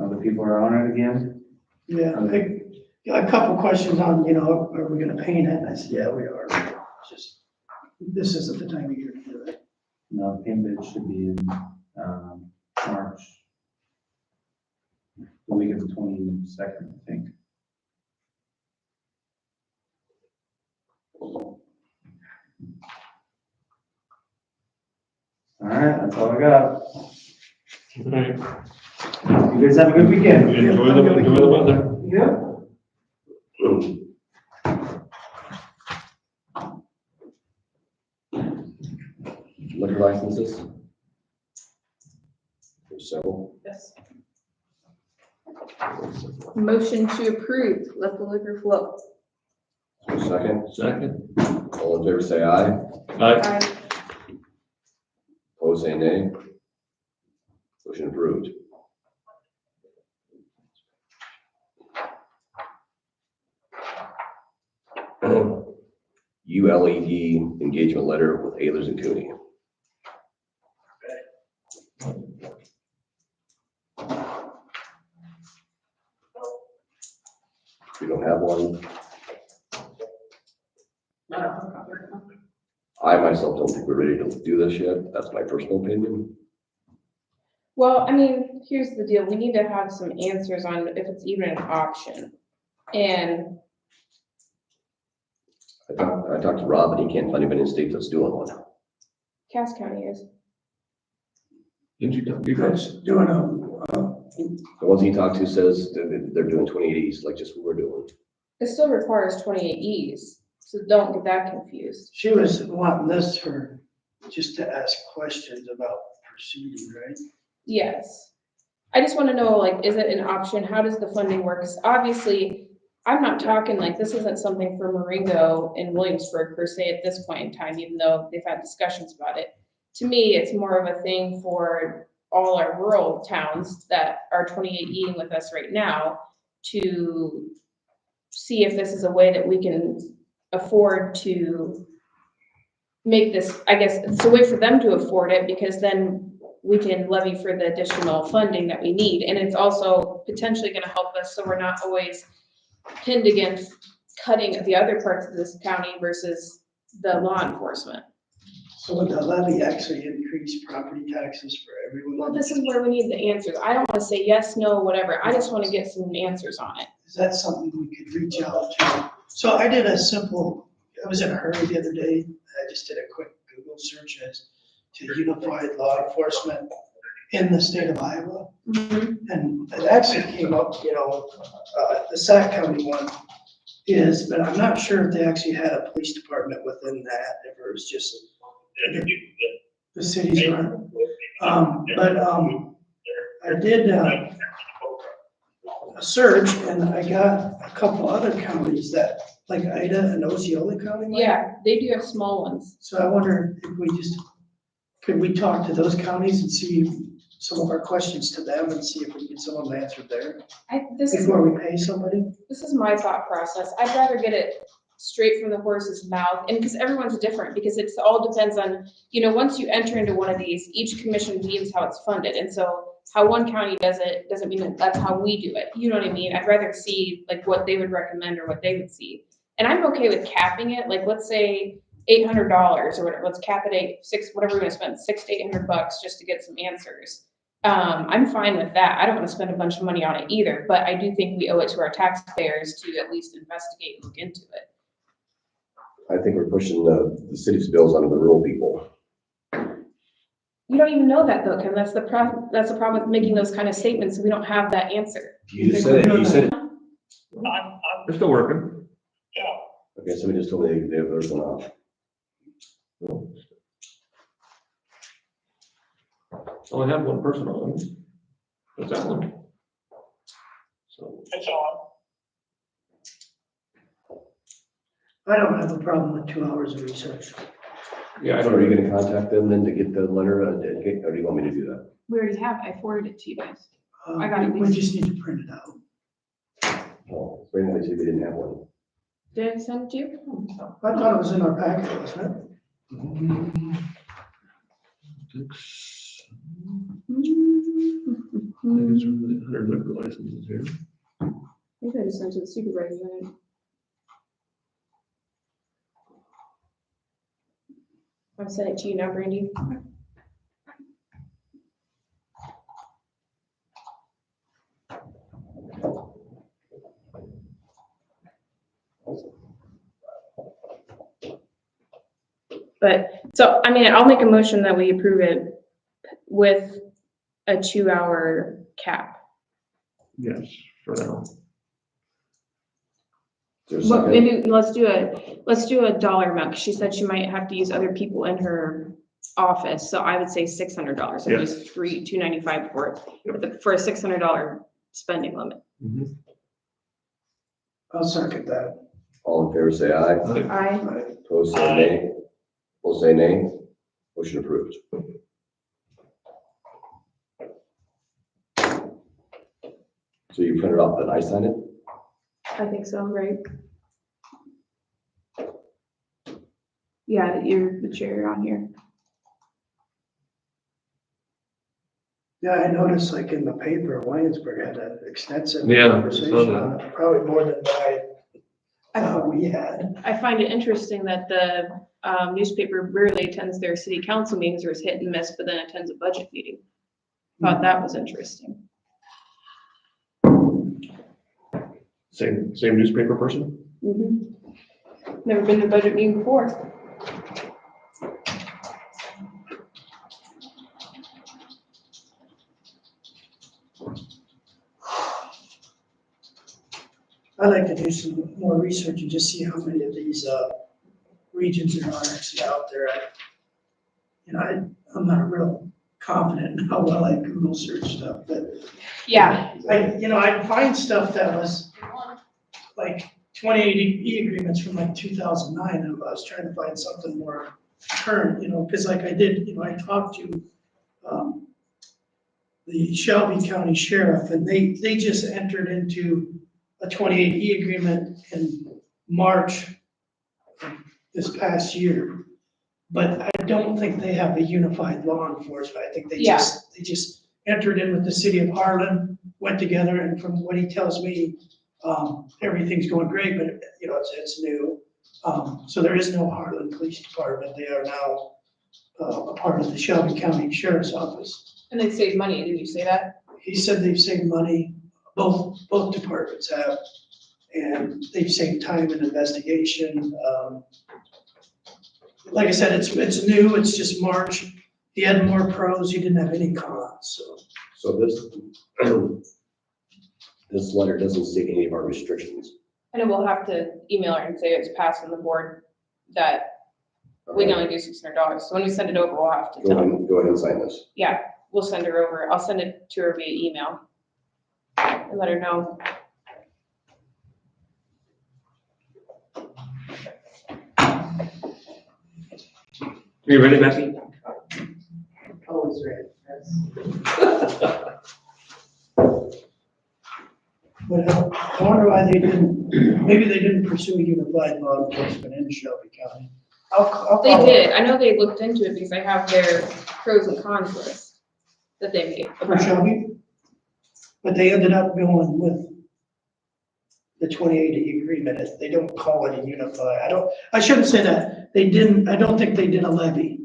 [SPEAKER 7] Other people are on it again?
[SPEAKER 1] Yeah, got a couple questions on, you know, are we gonna paint it? And I said, yeah, we are. It's just, this isn't the time of year to do it.
[SPEAKER 7] No, paint bid should be in, March. The week of the 22nd, I think. All right, that's all I got.
[SPEAKER 2] all right.
[SPEAKER 7] You guys have a good weekend.
[SPEAKER 2] Enjoy the weather.
[SPEAKER 1] Yeah.
[SPEAKER 4] Liquor licenses? There's several.
[SPEAKER 3] Yes. Motion to approve, let the liquor flow.
[SPEAKER 4] Second,
[SPEAKER 2] Second.
[SPEAKER 4] all in favor say aye.
[SPEAKER 2] Aye.
[SPEAKER 4] Opposed say nay. Motion approved. ULED engagement letter with Ehlers and Cooney. We don't have one. I myself don't think we're ready to do this yet. That's my personal opinion.
[SPEAKER 3] Well, I mean, here's the deal, we need to have some answers on if it's even an option. And
[SPEAKER 4] I talked to Rob and he can't find anybody in the state that's doing one.
[SPEAKER 3] Cass County is.
[SPEAKER 2] Didn't you talk to
[SPEAKER 1] You
[SPEAKER 2] you
[SPEAKER 1] guys doing
[SPEAKER 4] The ones he talked to says that they're doing 28Es, like just what we're doing.
[SPEAKER 3] It still requires 28 Es, so don't get that confused.
[SPEAKER 1] she was wanting this for, just to ask questions about proceeding, right?
[SPEAKER 3] Yes. I just want to know, like, is it an option? How does the funding work? 'Cause obviously, I'm not talking like, this isn't something for Marengo and Williamsburg per se at this point in time, even though they've had discussions about it. To me, it's more of a thing for all our rural towns that are 28E with us right now to see if this is a way that we can afford to make this, I guess, it's a way for them to afford it, because then we can levy for the additional funding that we need. And it's also potentially gonna help us, so we're not always pinned against cutting the other parts of this county versus the law enforcement.
[SPEAKER 1] So would the levy actually increase property taxes for everyone?
[SPEAKER 3] Well, this is where we need the answers. I don't wanna say yes, no, whatever. I just wanna get some answers on it.
[SPEAKER 1] Is that something we could reach out to? So I did a simple, I was in a hurry the other day. I just did a quick Google search as to unified law enforcement in the state of Iowa. And it actually came up, the Sac County one is, but I'm not sure if they actually had a police department within that, if it was just the cities run. I did a search and I got a couple other counties that, like Ida and Osceola County. might-
[SPEAKER 3] Yeah, they do have small ones.
[SPEAKER 1] So I wonder if could we talk to those counties and see some of our questions to them and see if we can get some of them answered there
[SPEAKER 3] This is
[SPEAKER 1] before we pay somebody?
[SPEAKER 3] my thought process. I'd rather get it straight from the horse's mouth, and because everyone's different, because it's all depends on, once you enter into one of these, each commission deems how it's funded, and so how one county does it doesn't mean that that's how we do it. You know what I mean? I'd rather see like what they would recommend or what they would see. And I'm okay with capping it, like, let's say $800 or whatever, let's cap it whatever we're gonna spend, $600 to $800 just to get some answers. I'm fine with that. I don't wanna spend a bunch of money on it either, but I do think we owe it to our taxpayers to at least investigate and look into it.
[SPEAKER 4] I think we're pushing the city's bills onto the rural people.
[SPEAKER 3] You don't even know that though, Kim. That's the problem with making those kind of statements. We don't have that answer.
[SPEAKER 4] You just said it, you said it.
[SPEAKER 2] They're still working.
[SPEAKER 4] Okay, somebody just told me they were going off.
[SPEAKER 2] Only have one person on. That's that one. So,
[SPEAKER 6] It's on.
[SPEAKER 1] I don't have a problem with 2 hours of research.
[SPEAKER 2] yeah, I
[SPEAKER 4] So
[SPEAKER 2] don't
[SPEAKER 4] are you gonna contact them then to get the letter, or do you want me to do that?
[SPEAKER 3] We already have. I forwarded it to you guys. I got it.
[SPEAKER 1] We just need to print it out.
[SPEAKER 4] Oh, Brandon, they said we didn't have one.
[SPEAKER 3] Did I send it to you?
[SPEAKER 1] I thought it was in our packet, wasn't it?
[SPEAKER 2] I think it's really 100 liquor licenses here.
[SPEAKER 3] Maybe I just sent it to the supervisor. I'll send it to you now, Brandy. But, so, I mean, I'll make a motion that we approve it with a 2-hour cap.
[SPEAKER 2] Yes, for now.
[SPEAKER 4] There's
[SPEAKER 3] Well,
[SPEAKER 4] second.
[SPEAKER 3] maybe let's do a dollar amount, 'cause she said she might have to use other people in her office, so I would say $600, and
[SPEAKER 2] Yeah.
[SPEAKER 3] just $295 for it, for a $600 spending limit.
[SPEAKER 1] I'll second that.
[SPEAKER 4] All in favor, say aye.
[SPEAKER 3] I,
[SPEAKER 4] Opposed, say nay. Opposed, say nay. Motion approved. So you printed off that I signed it?
[SPEAKER 3] I think so, right? Yeah, you're the chair on here.
[SPEAKER 1] Yeah, I noticed like in the paper, Williamsburg had an extensive
[SPEAKER 2] Yeah, I saw
[SPEAKER 1] conversation
[SPEAKER 2] that.
[SPEAKER 1] on it, probably more than I thought we had.
[SPEAKER 3] I find it interesting that the newspaper rarely attends their city council meetings, or is hit and miss, but then attends a budget meeting. Thought that was interesting.
[SPEAKER 2] Same newspaper person?
[SPEAKER 3] Never been to a budget meeting before.
[SPEAKER 1] I'd like to do some more research and just see how many of these regions there are actually out there. I'm not real confident in how well I Google search stuff, but
[SPEAKER 3] Yeah.
[SPEAKER 1] I'd find stuff that was like 2080 agreements from like 2009, and I was trying to find something more current, because like I did, I talked to the Shelby County Sheriff, and they just entered into a 2080 agreement in March of this past year. But I don't think they have a unified law enforcement. I think they
[SPEAKER 3] Yeah.
[SPEAKER 1] just entered in with the city of Harlan, went together, and from what he tells me, everything's going great, but, you know, it's new. So there is no Harlan Police Department. They are now, a part of the Shelby County Sheriff's Office.
[SPEAKER 3] And they save money, did you say that?
[SPEAKER 1] He said they've saved money, both departments have, and they've saved time and investigation. Like I said, it's new, it's just March. He had more pros, he didn't have any cons, so.
[SPEAKER 4] So this letter doesn't state any of our restrictions.
[SPEAKER 3] And then we'll have to email her and say it's passed on the board that we can only do $600. So when we send it over, we'll have to
[SPEAKER 4] Go
[SPEAKER 3] tell
[SPEAKER 4] ahead,
[SPEAKER 3] them.
[SPEAKER 4] go ahead and sign this.
[SPEAKER 3] Yeah, we'll send her over. I'll send it to her via email and let her know.
[SPEAKER 2] You ready, Becky?
[SPEAKER 5] Always ready, yes.
[SPEAKER 1] But I wonder why they didn't, maybe they didn't pursue unified law enforcement in Shelby County. I'll
[SPEAKER 3] They
[SPEAKER 1] follow
[SPEAKER 3] did. I know they looked into it because I have their pros and cons list that they made.
[SPEAKER 1] For Shelby, but they ended up going with the 2080 agreement. They don't call it a unified. I shouldn't say that. They didn't, I don't think they did a levy.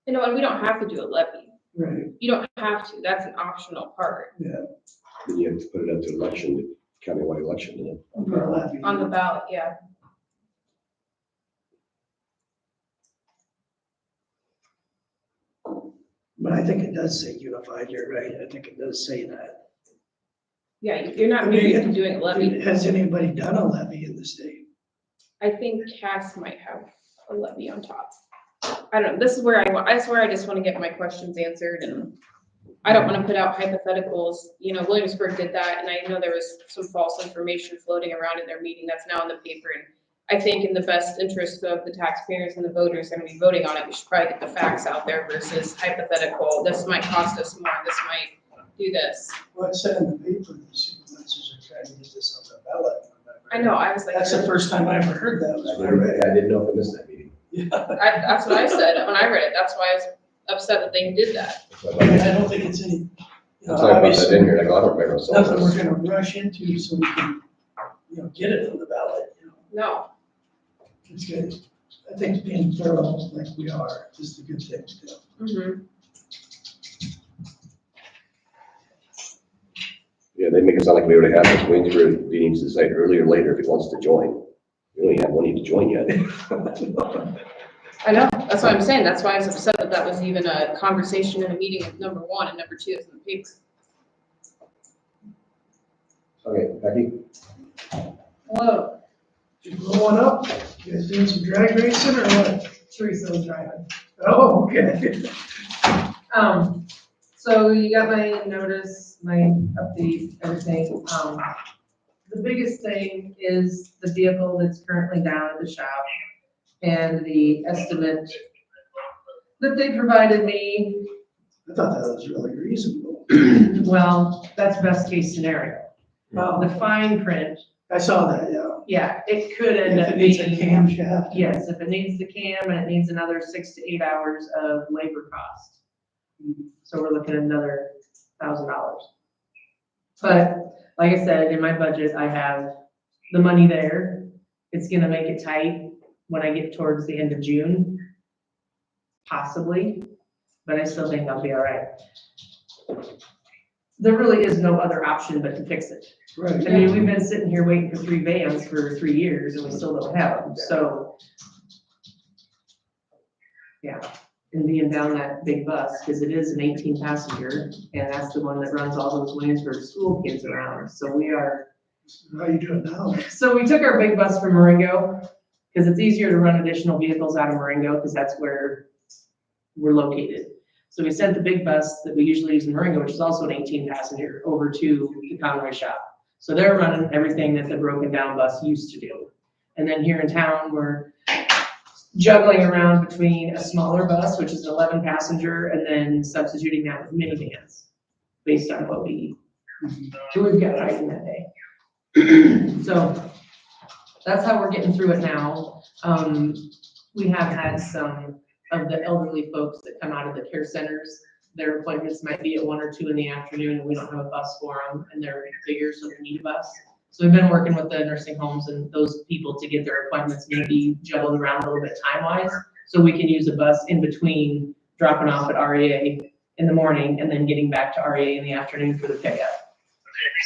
[SPEAKER 3] You know, and we don't have to do a levy.
[SPEAKER 1] Right.
[SPEAKER 3] You don't have to. That's an optional part
[SPEAKER 4] Then you have to put it up to election, countywide election, isn't it?
[SPEAKER 1] For a levy.
[SPEAKER 3] on the ballot, yeah.
[SPEAKER 1] But I think it does say unified, you're right, I think it does say that.
[SPEAKER 3] Yeah, you're not moving to doing a levy.
[SPEAKER 1] Has anybody done a levy in the state?
[SPEAKER 3] I think Cass might have a levy on top. I don't know. This is where that's where I just want to get my questions answered, and I don't want to put out hypotheticals. You know, Williamsburg did that, and I know there was some false information floating around in their meeting that's now in the paper. And I think in the best interest of the taxpayers and the voters that are going to be voting on it, we should probably get the facts out there versus hypothetical. This might cost us more. This might do this.
[SPEAKER 1] Well, it said in the paper, the supervisors are trying to get this on the ballot.
[SPEAKER 3] I know. I was like,
[SPEAKER 1] That's the first time I ever heard that. was when I read it.
[SPEAKER 4] I didn't know if I missed that meeting.
[SPEAKER 3] that's what I said when I read it. That's why I was upset that they did that.
[SPEAKER 1] I mean, I don't think it's any, you know,
[SPEAKER 4] That's why I put that
[SPEAKER 1] obviously,
[SPEAKER 4] in here, like, I don't remember. So
[SPEAKER 1] nothing we're gonna rush into so we can, you know, get it on the ballot, you know.
[SPEAKER 3] No.
[SPEAKER 1] It's good. I think being thorough like we are is the good thing to do.
[SPEAKER 3] Mm-hmm.
[SPEAKER 4] Yeah, they make it sound like we already have this. Waynesburg needs to decide earlier or later if it wants to join. We only have one need to join yet.
[SPEAKER 3] I know, that's what I'm saying, that's why I was upset that that was even a conversation in a meeting of number one, and number two is in the paper.
[SPEAKER 4] Okay, Becky?
[SPEAKER 5] Hello,
[SPEAKER 1] Just roll on up. You guys doing some drag racing or what?
[SPEAKER 5] Teresa was driving.
[SPEAKER 1] Oh, okay.
[SPEAKER 5] So you got my notice, my update, everything. The biggest thing is the vehicle that's currently down at the shop and the estimate that they provided me.
[SPEAKER 1] I thought that was really reasonable.
[SPEAKER 5] Well, that's best case scenario. The fine print,
[SPEAKER 1] I saw that, yeah.
[SPEAKER 5] yeah, it could end
[SPEAKER 1] If
[SPEAKER 5] up
[SPEAKER 1] it needs a
[SPEAKER 5] being.
[SPEAKER 1] camshaft.
[SPEAKER 5] Yes, if it needs the cam and it needs another 6 to 8 hours of labor cost. So we're looking at another $1,000. But like I said, in my budget, I have the money there. It's gonna make it tight when I get towards the end of June. Possibly, but I still think I'll be all right. There really is no other option but to fix it.
[SPEAKER 1] Right.
[SPEAKER 5] I mean, we've been sitting here waiting for 3 vans for 3 years and we still don't have them, so. Yeah, and being down that big bus, because it is an 18 passenger, and that's the one that runs all those Williamsburg school kids around, so we are.
[SPEAKER 1] How you doing now?
[SPEAKER 5] So we took our big bus from Marengo, because it's easier to run additional vehicles out of Marengo, because that's where we're located. So we sent the big bus that we usually use in Marengo, which is also an 18 passenger, over to the Conway shop. So they're running everything that the broken down bus used to do. And then here in town, we're juggling around between a smaller bus, which is an 11 passenger, and then substituting that with minivans, based on what we've got item that day. So that's how we're getting through it now. We have had some of the elderly folks that come out of the care centers. Their appointments might be at 1 or 2 in the afternoon, and we don't have a bus for them, and they're bigger, so they need a bus. So we've been working with the nursing homes and those people to get their appointments maybe juggled around a little bit time-wise, so we can use a bus in between dropping off at REA in the morning and then getting back to REA in the afternoon for the pickup.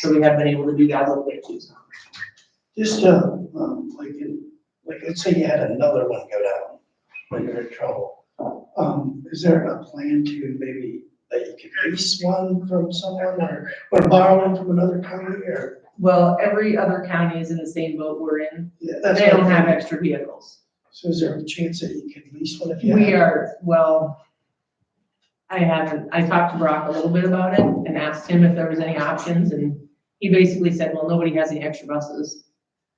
[SPEAKER 5] So we have been able to do that a little bit too.
[SPEAKER 1] Just, like, let's say you had another one go down when you're in trouble. Is there a plan to maybe, that you could lease one from someone or borrow one from another county or?
[SPEAKER 5] Well, every other county is in the same boat we're in.
[SPEAKER 1] Yeah, that's
[SPEAKER 5] They
[SPEAKER 1] what
[SPEAKER 5] don't
[SPEAKER 1] I
[SPEAKER 5] have
[SPEAKER 1] think.
[SPEAKER 5] extra vehicles.
[SPEAKER 1] So is there a chance that you could lease one if you?
[SPEAKER 5] We
[SPEAKER 1] have-
[SPEAKER 5] are, well, I talked to Brock a little bit about it and asked him if there was any options, and he basically said, well, nobody has any extra buses.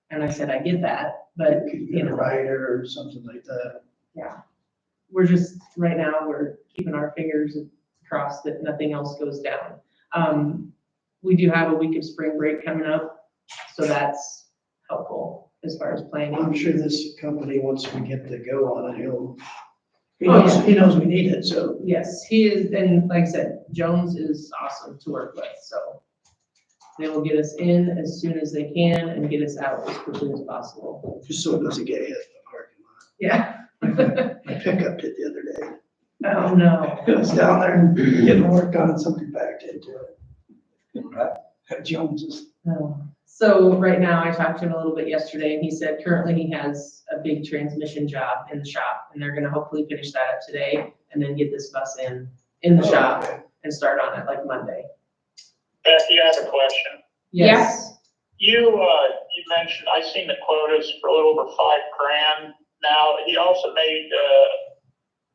[SPEAKER 5] And I said, I get that, but,
[SPEAKER 1] Could you
[SPEAKER 5] you
[SPEAKER 1] get a
[SPEAKER 5] know,
[SPEAKER 1] rider or something like that?
[SPEAKER 5] we're just, right now, we're keeping our fingers crossed that nothing else goes down. We do have a week of spring break coming up, so that's helpful as far as planning.
[SPEAKER 1] I'm sure this company, once we get the go on it, he
[SPEAKER 5] Oh,
[SPEAKER 1] knows,
[SPEAKER 5] yeah.
[SPEAKER 1] he knows we need it, so.
[SPEAKER 5] Yes, he is, and like I said, Jones is awesome to work with, so they will get us in as soon as they can and get us out as quickly as possible.
[SPEAKER 1] Just so it doesn't get hit in the parking lot.
[SPEAKER 5] Yeah.
[SPEAKER 1] My pickup did the other day.
[SPEAKER 5] Oh, no.
[SPEAKER 1] It was down there and getting work on, somebody backed into it. At Jones's.
[SPEAKER 5] No. So right now, I talked to him a little bit yesterday, and he said currently he has a big transmission job in the shop, and they're gonna hopefully finish that up today, and then get this bus in the
[SPEAKER 1] Oh,
[SPEAKER 5] shop
[SPEAKER 1] okay.
[SPEAKER 5] and start on it like Monday.
[SPEAKER 6] Becky, I have a question.
[SPEAKER 5] Yes.
[SPEAKER 6] You mentioned, I seen the quotas for a little over $5,000. Now, he also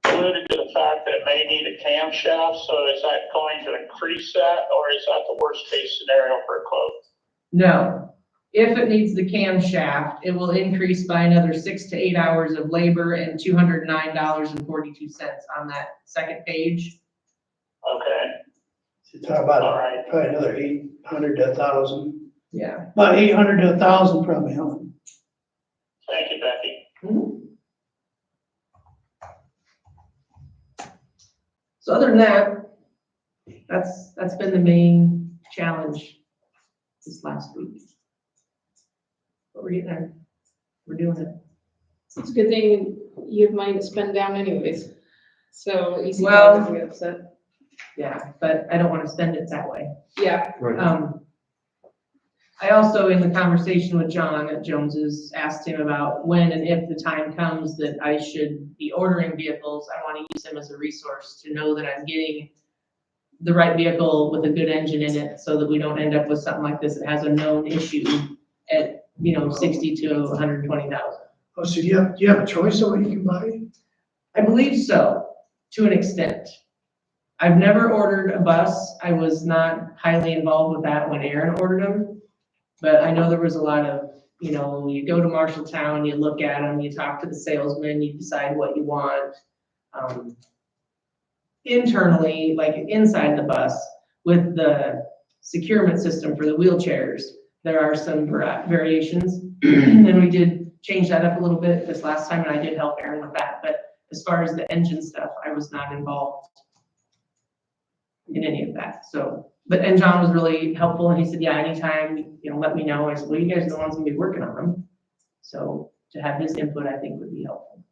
[SPEAKER 6] alluded to the fact that it may need a camshaft, so is that going to increase that, or is that the worst case scenario for a quote?
[SPEAKER 5] No. If it needs the camshaft, it will increase by another 6 to 8 hours of labor and $209.42 on that second page.
[SPEAKER 6] Okay,
[SPEAKER 1] So you talk
[SPEAKER 6] all
[SPEAKER 1] about
[SPEAKER 6] right.
[SPEAKER 1] probably another 800 to 1,000,
[SPEAKER 5] Yeah.
[SPEAKER 1] about 800 to 1,000 probably, huh?
[SPEAKER 6] Thank you, Becky.
[SPEAKER 5] So other than that, that's been the main challenge this last week. But we're getting there. We're doing it.
[SPEAKER 3] It's a good thing you have money to spend down anyways. So easy
[SPEAKER 5] Well-
[SPEAKER 3] doesn't get upset.
[SPEAKER 5] Yeah, but I don't want to spend it that way.
[SPEAKER 3] Yeah,
[SPEAKER 5] I also, in the conversation with John at Jones's, asked him about when and if the time comes that I should be ordering vehicles. I want to use him as a resource to know that I'm getting the right vehicle with a good engine in it, so that we don't end up with something like this that has a known issue at, 60 to 120,000.
[SPEAKER 1] Oh, so do you have a choice of what you can buy?
[SPEAKER 5] I believe so, to an extent. I've never ordered a bus. I was not highly involved with that when Aaron ordered them. But I know there was a lot of, you go to Marshalltown, you look at them, you talk to the salesman, you decide what you want. Internally, like inside the bus, with the securement system for the wheelchairs, there are some variations. And we did change that up a little bit this last time, and I did help Aaron with that. But as far as the engine stuff, I was not involved in any of that, and John was really helpful, and he said, yeah, anytime, let me know. I said, well, you guys are the ones gonna be working on them. So to have his input, I think would be helpful.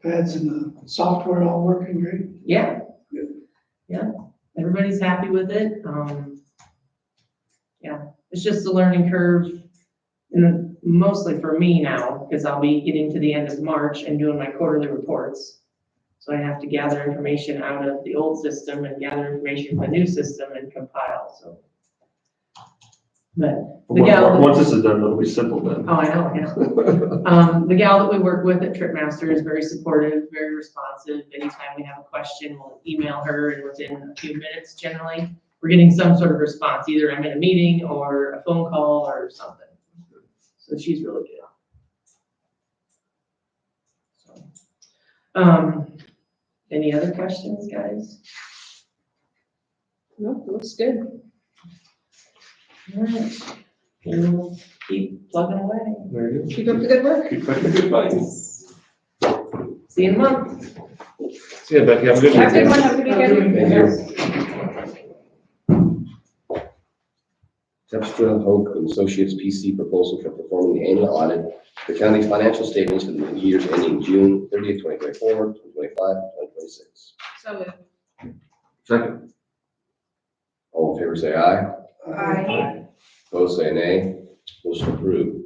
[SPEAKER 1] Pads and the software all working great?
[SPEAKER 5] Yeah. Yeah, everybody's happy with it. Yeah, it's just a learning curve, and mostly for me now, because I'll be getting to the end of March and doing my quarterly reports. So I have to gather information out of the old system and gather information from the new system and compile, so. But the gal,
[SPEAKER 2] Once this is done, it'll be simple then.
[SPEAKER 5] oh, I know, the gal that we work with at Tripmaster is very supportive, very responsive. Anytime we have a question, we'll email her, and within a few minutes, generally, we're getting some sort of response. Either I'm in a meeting or a phone call or something. So she's really good. So, any other questions, guys?
[SPEAKER 3] no, looks good.
[SPEAKER 5] All right, we'll keep plugging away.
[SPEAKER 2] There you go.
[SPEAKER 3] Keep up the good work.
[SPEAKER 2] Keep fighting the good fight.
[SPEAKER 5] See you in a month.
[SPEAKER 2] See ya, Becky, have a good
[SPEAKER 3] Have a good
[SPEAKER 2] weekend.
[SPEAKER 3] one, have a good weekend.
[SPEAKER 4] Thank Tepstra Hoke and Associates PC proposal for performing the annual audit of the county's financial statements for the years ending June 30th, 2024, 2025, 2026.
[SPEAKER 3] So moved.
[SPEAKER 2] Second.
[SPEAKER 4] All in favor, say aye.
[SPEAKER 3] Aye.
[SPEAKER 4] Opposed, say nay. Motion approved.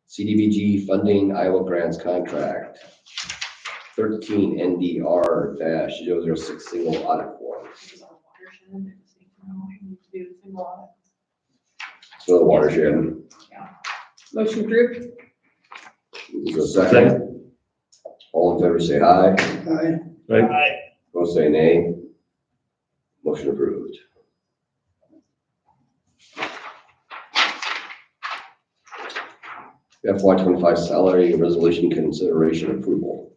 [SPEAKER 4] CDBG funding Iowa grants contract. 13 NDR-006 single audit form. So the watershed.
[SPEAKER 3] Motion approved.
[SPEAKER 4] Is there a second? All in favor, say aye.
[SPEAKER 1] Aye.
[SPEAKER 2] Right.
[SPEAKER 4] Opposed, say nay. Motion approved. FY25 salary resolution consideration approval.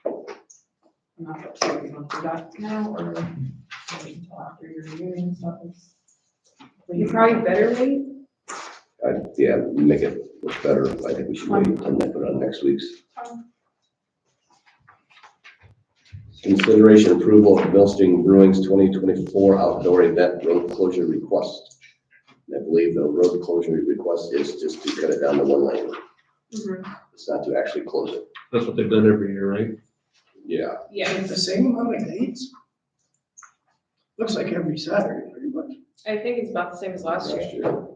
[SPEAKER 5] I'm not sure if you want to do that now or wait until after your reviewing stuff is.
[SPEAKER 3] You probably better wait.
[SPEAKER 4] Yeah, make it look better. I think we should wait and then put it on next week's. Consideration approval of Millstream Brewing's 2024 outdoor event road closure request. I believe the road closure request is just to cut it down to one lane. It's not to actually close it.
[SPEAKER 2] That's what they've done every year, right?
[SPEAKER 4] Yeah.
[SPEAKER 3] Yeah,
[SPEAKER 1] The same amount of dates? Looks like every Saturday, pretty much.
[SPEAKER 3] I think it's about the same as last year.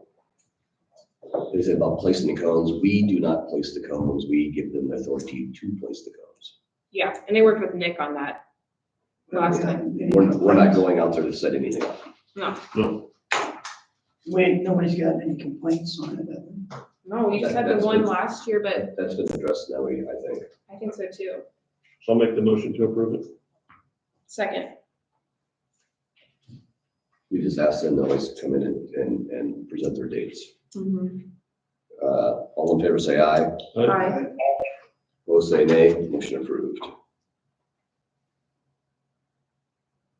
[SPEAKER 4] They said about placing the cones. We do not place the cones. We give them the authority to place the cones.
[SPEAKER 3] Yeah, and they worked with Nick on that last time.
[SPEAKER 4] We're not going out there to set anything up.
[SPEAKER 2] No.
[SPEAKER 1] Wait, nobody's got any complaints on it, have they?
[SPEAKER 3] No, we just had the
[SPEAKER 4] That's
[SPEAKER 3] one
[SPEAKER 4] good.
[SPEAKER 3] last year, but
[SPEAKER 4] That's been addressed now, I think.
[SPEAKER 3] I think so too.
[SPEAKER 2] So I'll make the motion to approve it.
[SPEAKER 3] Second.
[SPEAKER 4] We just asked them to always come in and present their dates. All in favor, say aye.
[SPEAKER 3] Aye.
[SPEAKER 4] Opposed, say nay. Motion approved.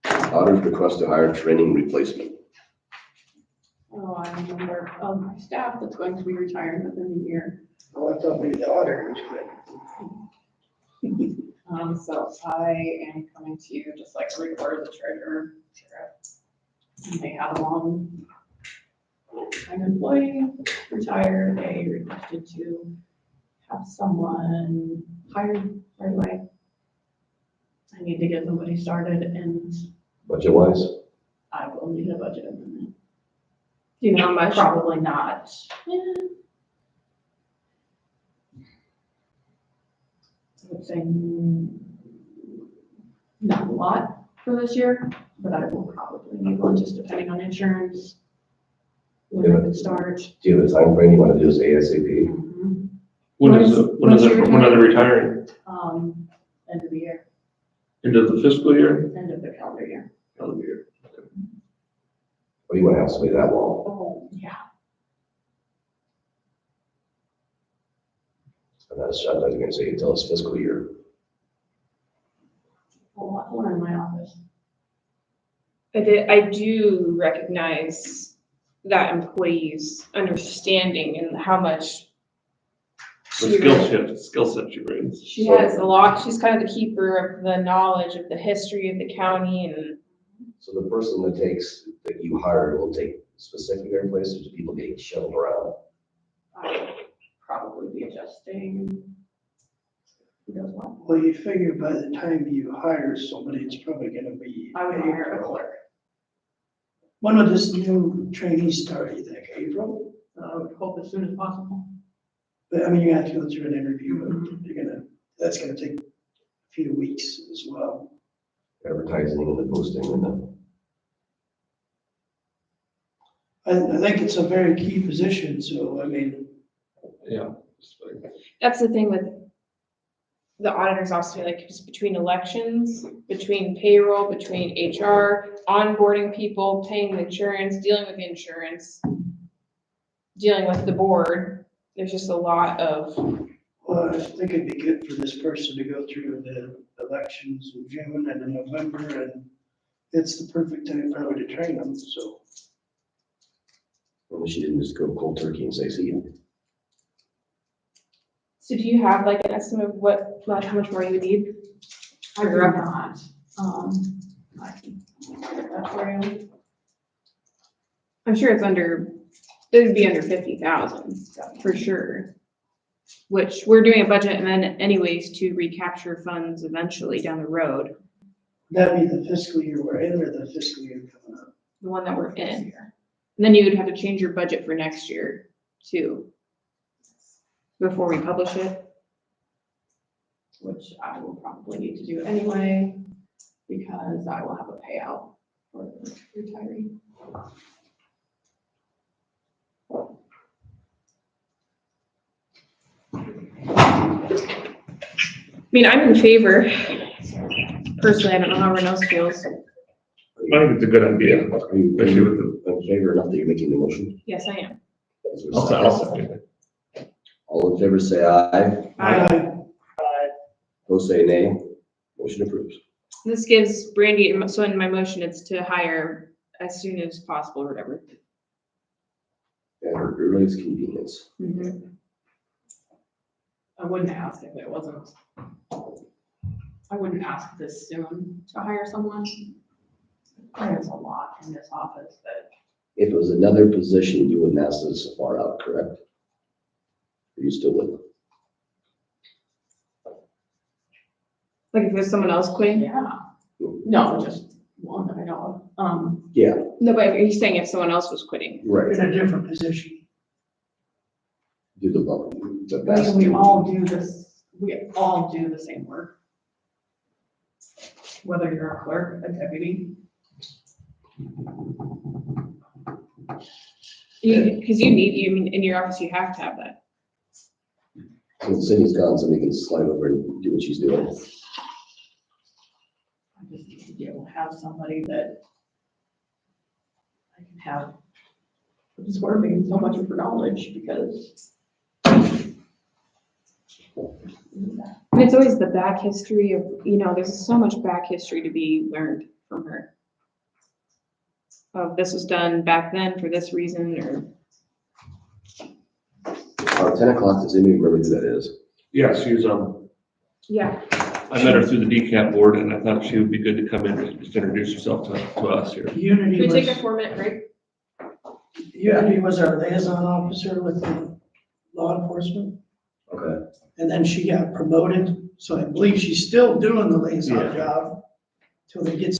[SPEAKER 4] Auditor's request to hire training replacement.
[SPEAKER 8] Oh, I'm a member of my staff that's going to be retiring within the year.
[SPEAKER 1] Oh, I thought maybe the auditor was good.
[SPEAKER 8] So I am coming to you just like a regular, the treasurer, sheriff. And they had a long time employee retire. They requested to have someone hired right away. I need to get somebody started and
[SPEAKER 4] Budget wise,
[SPEAKER 8] I will need a budget amendment.
[SPEAKER 3] Do you know how much?
[SPEAKER 8] Probably not. I would say not a lot for this year, but I will probably need one, just depending on insurance. When I can start.
[SPEAKER 4] do you have a time frame you want to do this ASAP?
[SPEAKER 2] When
[SPEAKER 3] When
[SPEAKER 2] is
[SPEAKER 3] is-
[SPEAKER 2] it,
[SPEAKER 3] when is she
[SPEAKER 2] when are they retiring?
[SPEAKER 8] End of the year,
[SPEAKER 2] Into the fiscal year?
[SPEAKER 8] end of the calendar year.
[SPEAKER 2] Calendar year.
[SPEAKER 4] Or you want to have somebody that long?
[SPEAKER 8] Oh, yeah.
[SPEAKER 4] And that's, I was going to say until it's fiscal year.
[SPEAKER 8] A lot more in my office.
[SPEAKER 3] I do recognize that employee's understanding and how much
[SPEAKER 2] The skill set she brings.
[SPEAKER 3] she has a lot. She's kind of the keeper of the knowledge of the history of the county and
[SPEAKER 4] So the person that you hired will take specific places to people getting shuttled around.
[SPEAKER 8] I will probably be adjusting. Who does what?
[SPEAKER 1] Well, you figure by the time you hire somebody, it's probably gonna be.
[SPEAKER 8] I would hire a clerk.
[SPEAKER 1] When would this new trainee start, you think, April?
[SPEAKER 8] I would hope as soon as possible.
[SPEAKER 1] But I mean, you have to go through an interview, but that's gonna take a few weeks as well.
[SPEAKER 4] Advertising and the posting and the.
[SPEAKER 1] I think it's a very key position, so I mean,
[SPEAKER 2] Yeah.
[SPEAKER 3] that's the thing with the auditor's office, like just between elections, between payroll, between HR, onboarding people, paying the insurance, dealing with the insurance, dealing with the board. There's just a lot of,
[SPEAKER 1] well, I think it'd be good for this person to go through the elections in June and in November, and it's the perfect time probably to train them, so.
[SPEAKER 4] Well, she didn't just go cold turkey and say, see you.
[SPEAKER 3] So do you have like an estimate of what, like, how much more you would need?
[SPEAKER 8] I do not, I can get that for you.
[SPEAKER 3] I'm sure it's under, it would be under 50,000 for sure. Which we're doing a budget amendment anyways to recapture funds eventually down the road,
[SPEAKER 1] That'd be the fiscal year we're in or the fiscal year coming up?
[SPEAKER 3] the one that we're in. And then you would have to change your budget for next year too. Before we publish it.
[SPEAKER 8] Which I will probably need to do anyway, because I will have a payout for the retiree.
[SPEAKER 3] I mean, I'm in favor. Personally, I don't know how everyone else feels.
[SPEAKER 2] I think it's a good idea,
[SPEAKER 4] Are you
[SPEAKER 2] especially with the,
[SPEAKER 4] in favor, not that you're making the motion?
[SPEAKER 3] Yes, I am.
[SPEAKER 4] Is there a
[SPEAKER 2] I'll
[SPEAKER 4] second?
[SPEAKER 2] second it.
[SPEAKER 4] All in favor, say aye.
[SPEAKER 1] Aye.
[SPEAKER 4] Opposed, say nay. Motion approves.
[SPEAKER 3] This gives Brandy, so in my motion, it's to hire as soon as possible or whatever.
[SPEAKER 4] At her earliest convenience.
[SPEAKER 8] I wouldn't ask if it wasn't. I wouldn't ask this soon to hire someone. There's a lot in this office that,
[SPEAKER 4] If it was another position, you wouldn't ask this far out, correct? Are you still with them?
[SPEAKER 3] Like if there's someone else quitting?
[SPEAKER 8] yeah, no, just one that I know of.
[SPEAKER 4] Yeah,
[SPEAKER 3] No, but he's saying if someone else was quitting.
[SPEAKER 4] right.
[SPEAKER 1] In a different position.
[SPEAKER 4] Do the
[SPEAKER 8] I
[SPEAKER 4] best.
[SPEAKER 8] mean, we all do this, we all do the same work. Whether you're a clerk, a deputy,
[SPEAKER 3] Because you need, you mean, in your office, you have to have that.
[SPEAKER 4] When Cindy's gone, somebody can slide over and do what she's doing.
[SPEAKER 8] I just need to be able to have somebody that I can have absorbing so much of her knowledge because.
[SPEAKER 3] And it's always the back history of, there's so much back history to be learned from her. Of this was done back then for this reason, or,
[SPEAKER 4] 10 o'clock, does anybody remember who that is?
[SPEAKER 2] Yeah, she was,
[SPEAKER 3] yeah.
[SPEAKER 2] I met her through the DCAT board and I thought she would be good to come in and just introduce herself to us here.
[SPEAKER 1] Unity
[SPEAKER 3] Can we take a
[SPEAKER 1] was,
[SPEAKER 3] 4-minute break?
[SPEAKER 1] Unity was our liaison officer with the law enforcement.
[SPEAKER 4] Okay.
[SPEAKER 1] And then she got promoted, so I believe she's still doing the liaison
[SPEAKER 2] Yeah.
[SPEAKER 1] job till they get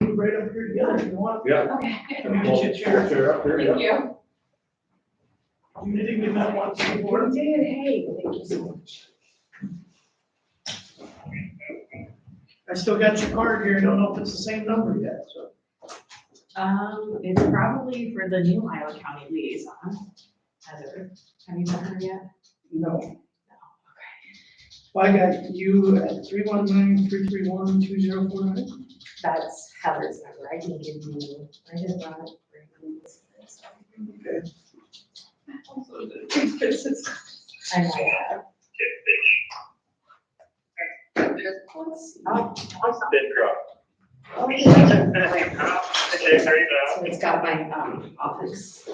[SPEAKER 1] sit right up here together if you want.
[SPEAKER 2] Yeah.
[SPEAKER 8] Okay.
[SPEAKER 1] Let me get you a chair.
[SPEAKER 2] Chair up there,
[SPEAKER 8] Thank
[SPEAKER 2] yeah.
[SPEAKER 8] you.
[SPEAKER 1] You think we met once before?
[SPEAKER 8] Hey, thank you so much.
[SPEAKER 1] I still got your card here, I don't know if it's the same number yet, so.
[SPEAKER 8] It's probably for the new Iowa County liaison. Heather, have you met her yet?
[SPEAKER 1] No. Well, I got you at 319-331-2049.
[SPEAKER 8] That's Heather's number. I can give you, I just brought it for you.
[SPEAKER 1] Okay.
[SPEAKER 8] I might have. Oh,
[SPEAKER 6] Big drop.
[SPEAKER 8] okay.
[SPEAKER 6] Okay, great,
[SPEAKER 8] So it's got my, office.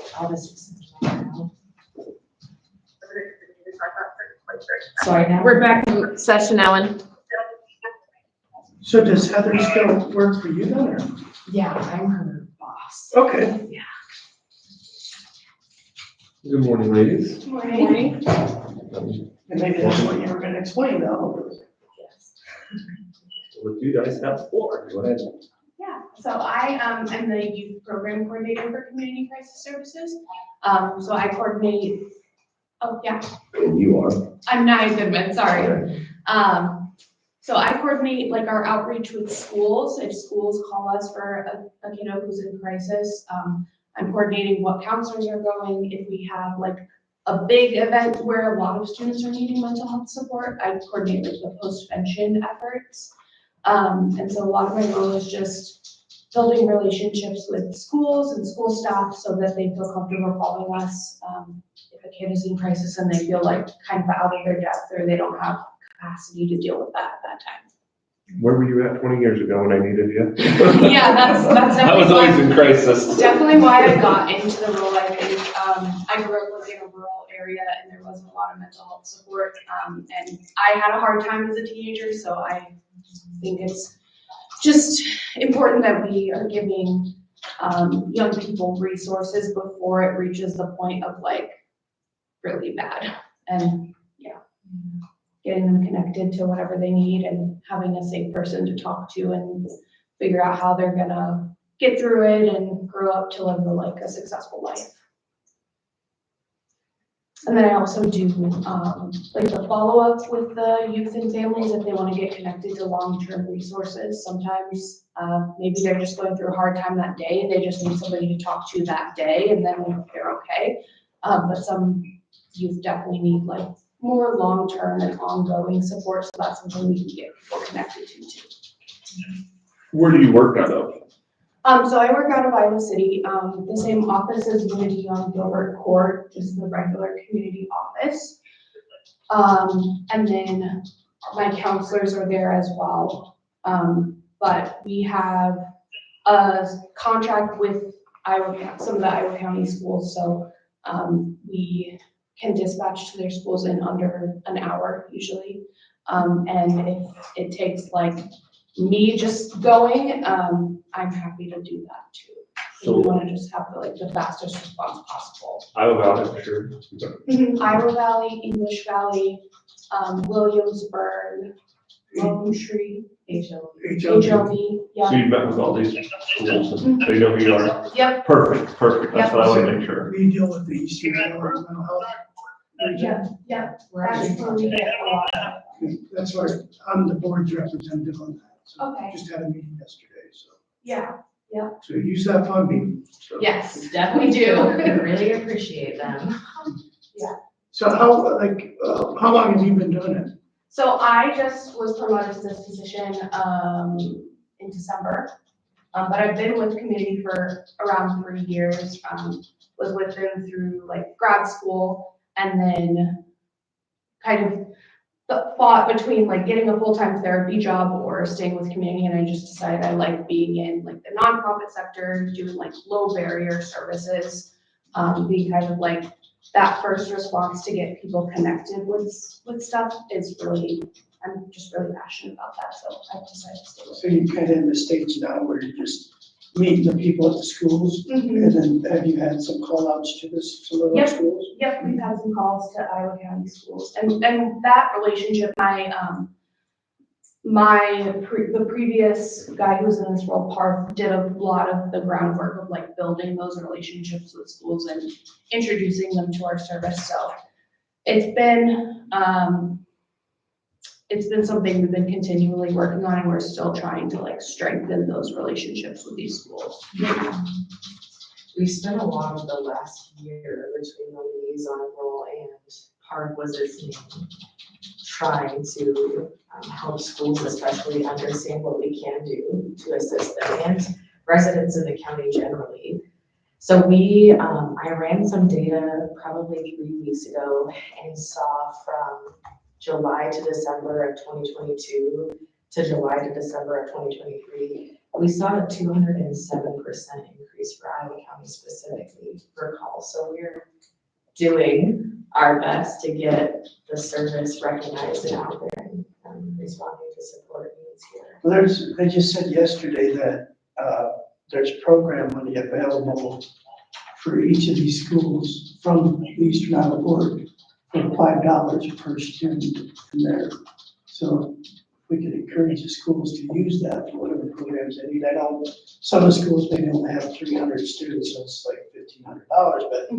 [SPEAKER 8] Sorry, now.
[SPEAKER 3] We're back in session, Ellen.
[SPEAKER 1] So does Heather still work for you then, or?
[SPEAKER 8] Yeah, I'm her boss.
[SPEAKER 1] Okay.
[SPEAKER 2] Good morning, ladies.
[SPEAKER 3] Morning.
[SPEAKER 1] And maybe that's what you were gonna explain now.
[SPEAKER 8] Yes.
[SPEAKER 2] With you guys have the floor. Go ahead.
[SPEAKER 9] Yeah, so I am the youth program coordinator for community crisis services. So I coordinate, oh, yeah,
[SPEAKER 4] And you are.
[SPEAKER 9] I'm Nia Goodman, sorry. So I coordinate like our outreach with schools. If schools call us for a kiddo who's in crisis, I'm coordinating what counselors are going. If we have like a big event where a lot of students are needing mental health support, I coordinate like the postvention efforts. And so a lot of my role is just building relationships with schools and school staff so that they feel comfortable calling us. If a kid is in crisis and they feel like kind of out of their depth or they don't have capacity to deal with that at that time.
[SPEAKER 2] Where were you at 20 years ago when I needed you?
[SPEAKER 9] Yeah, that's
[SPEAKER 2] I was
[SPEAKER 9] definitely
[SPEAKER 2] always
[SPEAKER 9] why,
[SPEAKER 2] in crisis.
[SPEAKER 9] definitely why I got into the role I think. I grew up living in a rural area and there wasn't a lot of mental health support. And I had a hard time as a teenager, so I think it's just important that we are giving young people resources before it reaches the point of like really bad. And yeah, getting them connected to whatever they need and having a safe person to talk to and figure out how they're gonna get through it and grow up to live a successful life. And then I also do like the follow-up with the youth and families if they want to get connected to long-term resources. Sometimes maybe they're just going through a hard time that day and they just need somebody to talk to that day and then they're okay. But some youth definitely need like more long-term and ongoing support, so that's something we can get people connected to too.
[SPEAKER 2] Where do you work out of?
[SPEAKER 9] So I work out of Iowa City, the same office as Unity on Gilbert Court, just the regular community office. And then my counselors are there as well. But we have a contract with some of the Iowa County schools, so we can dispatch to their schools in under an hour usually. And if it takes like me just going, I'm happy to do that too. So we want to just have the fastest response possible.
[SPEAKER 2] Iowa Valley, for sure.
[SPEAKER 9] Iowa Valley, English Valley, Williamsburg, Lone Tree, HLV, yeah.
[SPEAKER 2] So you met with all these schools, and so you know who you are?
[SPEAKER 9] Yep,
[SPEAKER 2] Perfect, perfect. That's what I want to make sure.
[SPEAKER 1] We deal with the Eastern Iowa mental health.
[SPEAKER 9] yeah,
[SPEAKER 8] We're actually
[SPEAKER 9] that's where we get a lot of.
[SPEAKER 1] That's why I'm the board's representative on that. So
[SPEAKER 9] Okay.
[SPEAKER 1] just had a meeting yesterday, so.
[SPEAKER 9] Yeah,
[SPEAKER 1] So you used to have fun meeting. So.
[SPEAKER 9] yes,
[SPEAKER 8] Definitely
[SPEAKER 9] we do.
[SPEAKER 8] Really appreciate them.
[SPEAKER 1] So how long have you been doing it?
[SPEAKER 9] So I just was promoted to this position in December. But I've been with community for around 3 years. Was with them through like grad school and then kind of fought between like getting a full-time therapy job or staying with community. And I just decided I like being in like the nonprofit sector, doing like low barrier services, being kind of like that first response to get people connected with stuff is really, I'm just really passionate about that. So I've decided to stay with
[SPEAKER 1] So you're kind of in the stage now where you're just meeting the people at the schools,
[SPEAKER 9] it.
[SPEAKER 1] and then have you had some call outs to some of
[SPEAKER 9] Yep.
[SPEAKER 1] those schools?
[SPEAKER 9] Yep, we've had some calls to Iowa County schools and that relationship, the previous guy who was in this role, Parth, did a lot of the groundwork of like building those relationships with schools and introducing them to our service, so it's been something we've been continually working on, and we're still trying to like strengthen those relationships with these schools.
[SPEAKER 10] We spent a lot of the last year between the liaison role and Park was its name, trying to help schools especially understand what we can do to assist them and residents in the county generally. So I ran some data probably 3 weeks ago and saw from July to December of 2022 to July to December of 2023, we saw a 207% increase for Iowa County specifically for calls. So we're doing our best to get the service recognized and out there and responding to support needs here.
[SPEAKER 1] Well, they just said yesterday that, there's program money available for each of these schools from the Eastern Iowa Board for $5 per student in there. So we could encourage the schools to use that for whatever programs they need. I know some of the schools maybe only have 300 students, so it's like $1,500, but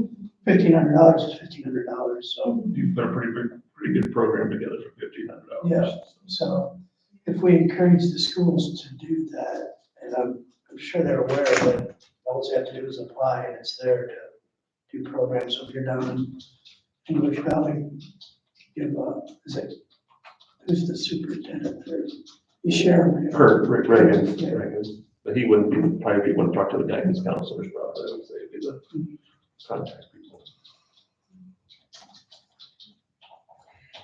[SPEAKER 1] $1,500 is $1,500, so.
[SPEAKER 2] You put a pretty good program together for $1,500.
[SPEAKER 1] Yeah. So if we encourage the schools to do that, and I'm sure they're aware of it, all they have to do is apply and it's there to do programs. So if you're down in English Valley, give, who's the superintendent there? You share them.
[SPEAKER 2] Rick Reagan,
[SPEAKER 1] Yeah.
[SPEAKER 2] Reagan. But he probably wouldn't talk to the guidance counselors, probably, I would say, it'd be the contact people.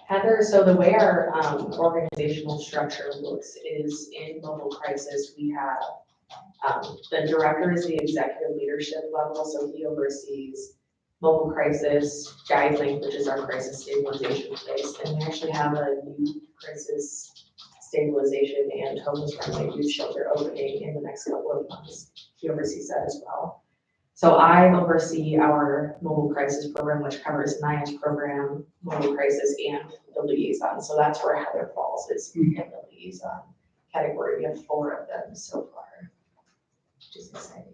[SPEAKER 10] Heather, so the way our organizational structure looks is in mobile crisis, we have the director is the executive leadership level, so he oversees mobile crisis, GuideLink, which is our crisis stabilization place, and we actually have a youth crisis stabilization and homeless runway youth shelter opening in the next couple of months. He oversees that as well. So I oversee our mobile crisis program, which covers Naya's program, mobile crisis, and the liaison. So that's where Heather falls, is in the liaison category. We have 4 of them so far, which is exciting.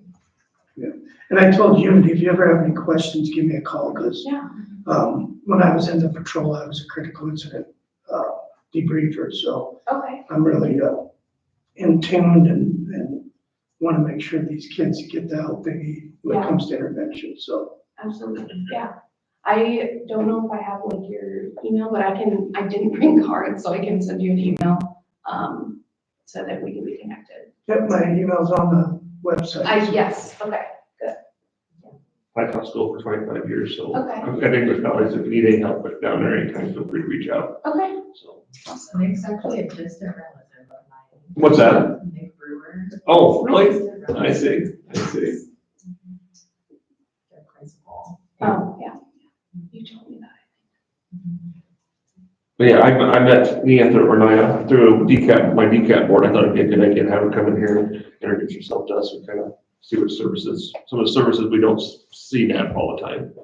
[SPEAKER 1] And I told Unity, if you ever have any questions, give me a call, because
[SPEAKER 10] Yeah.
[SPEAKER 1] when I was in the patrol, I was a critical incident debriefer, so
[SPEAKER 9] Okay.
[SPEAKER 1] I'm really in tune and want to make sure these kids get the help they need when it
[SPEAKER 9] Yeah.
[SPEAKER 1] comes to intervention, so.
[SPEAKER 9] Absolutely, yeah. I don't know if I have like your email, but I didn't bring cards, so I can send you an email, so that we can be connected.
[SPEAKER 1] Yep, my email's on the website.
[SPEAKER 9] Yes, okay,
[SPEAKER 2] I taught school for 25 years, so
[SPEAKER 9] Okay.
[SPEAKER 2] I think English Valley, so if you need any help with down there anytime, feel free to reach out,
[SPEAKER 9] okay.
[SPEAKER 2] so.
[SPEAKER 10] So Nick's actually a distant relative of mine.
[SPEAKER 2] What's that?
[SPEAKER 10] Nick Brewer.
[SPEAKER 2] Oh, really?
[SPEAKER 10] Distant
[SPEAKER 2] I
[SPEAKER 10] relative.
[SPEAKER 2] see.
[SPEAKER 10] Their principal.
[SPEAKER 9] Oh, yeah. You told me that.
[SPEAKER 2] But yeah, I met Nia through my DCAT board. I thought it'd be a good idea to have her come in here and introduce herself to us and kind of see what services, some of the services we don't see now all the time.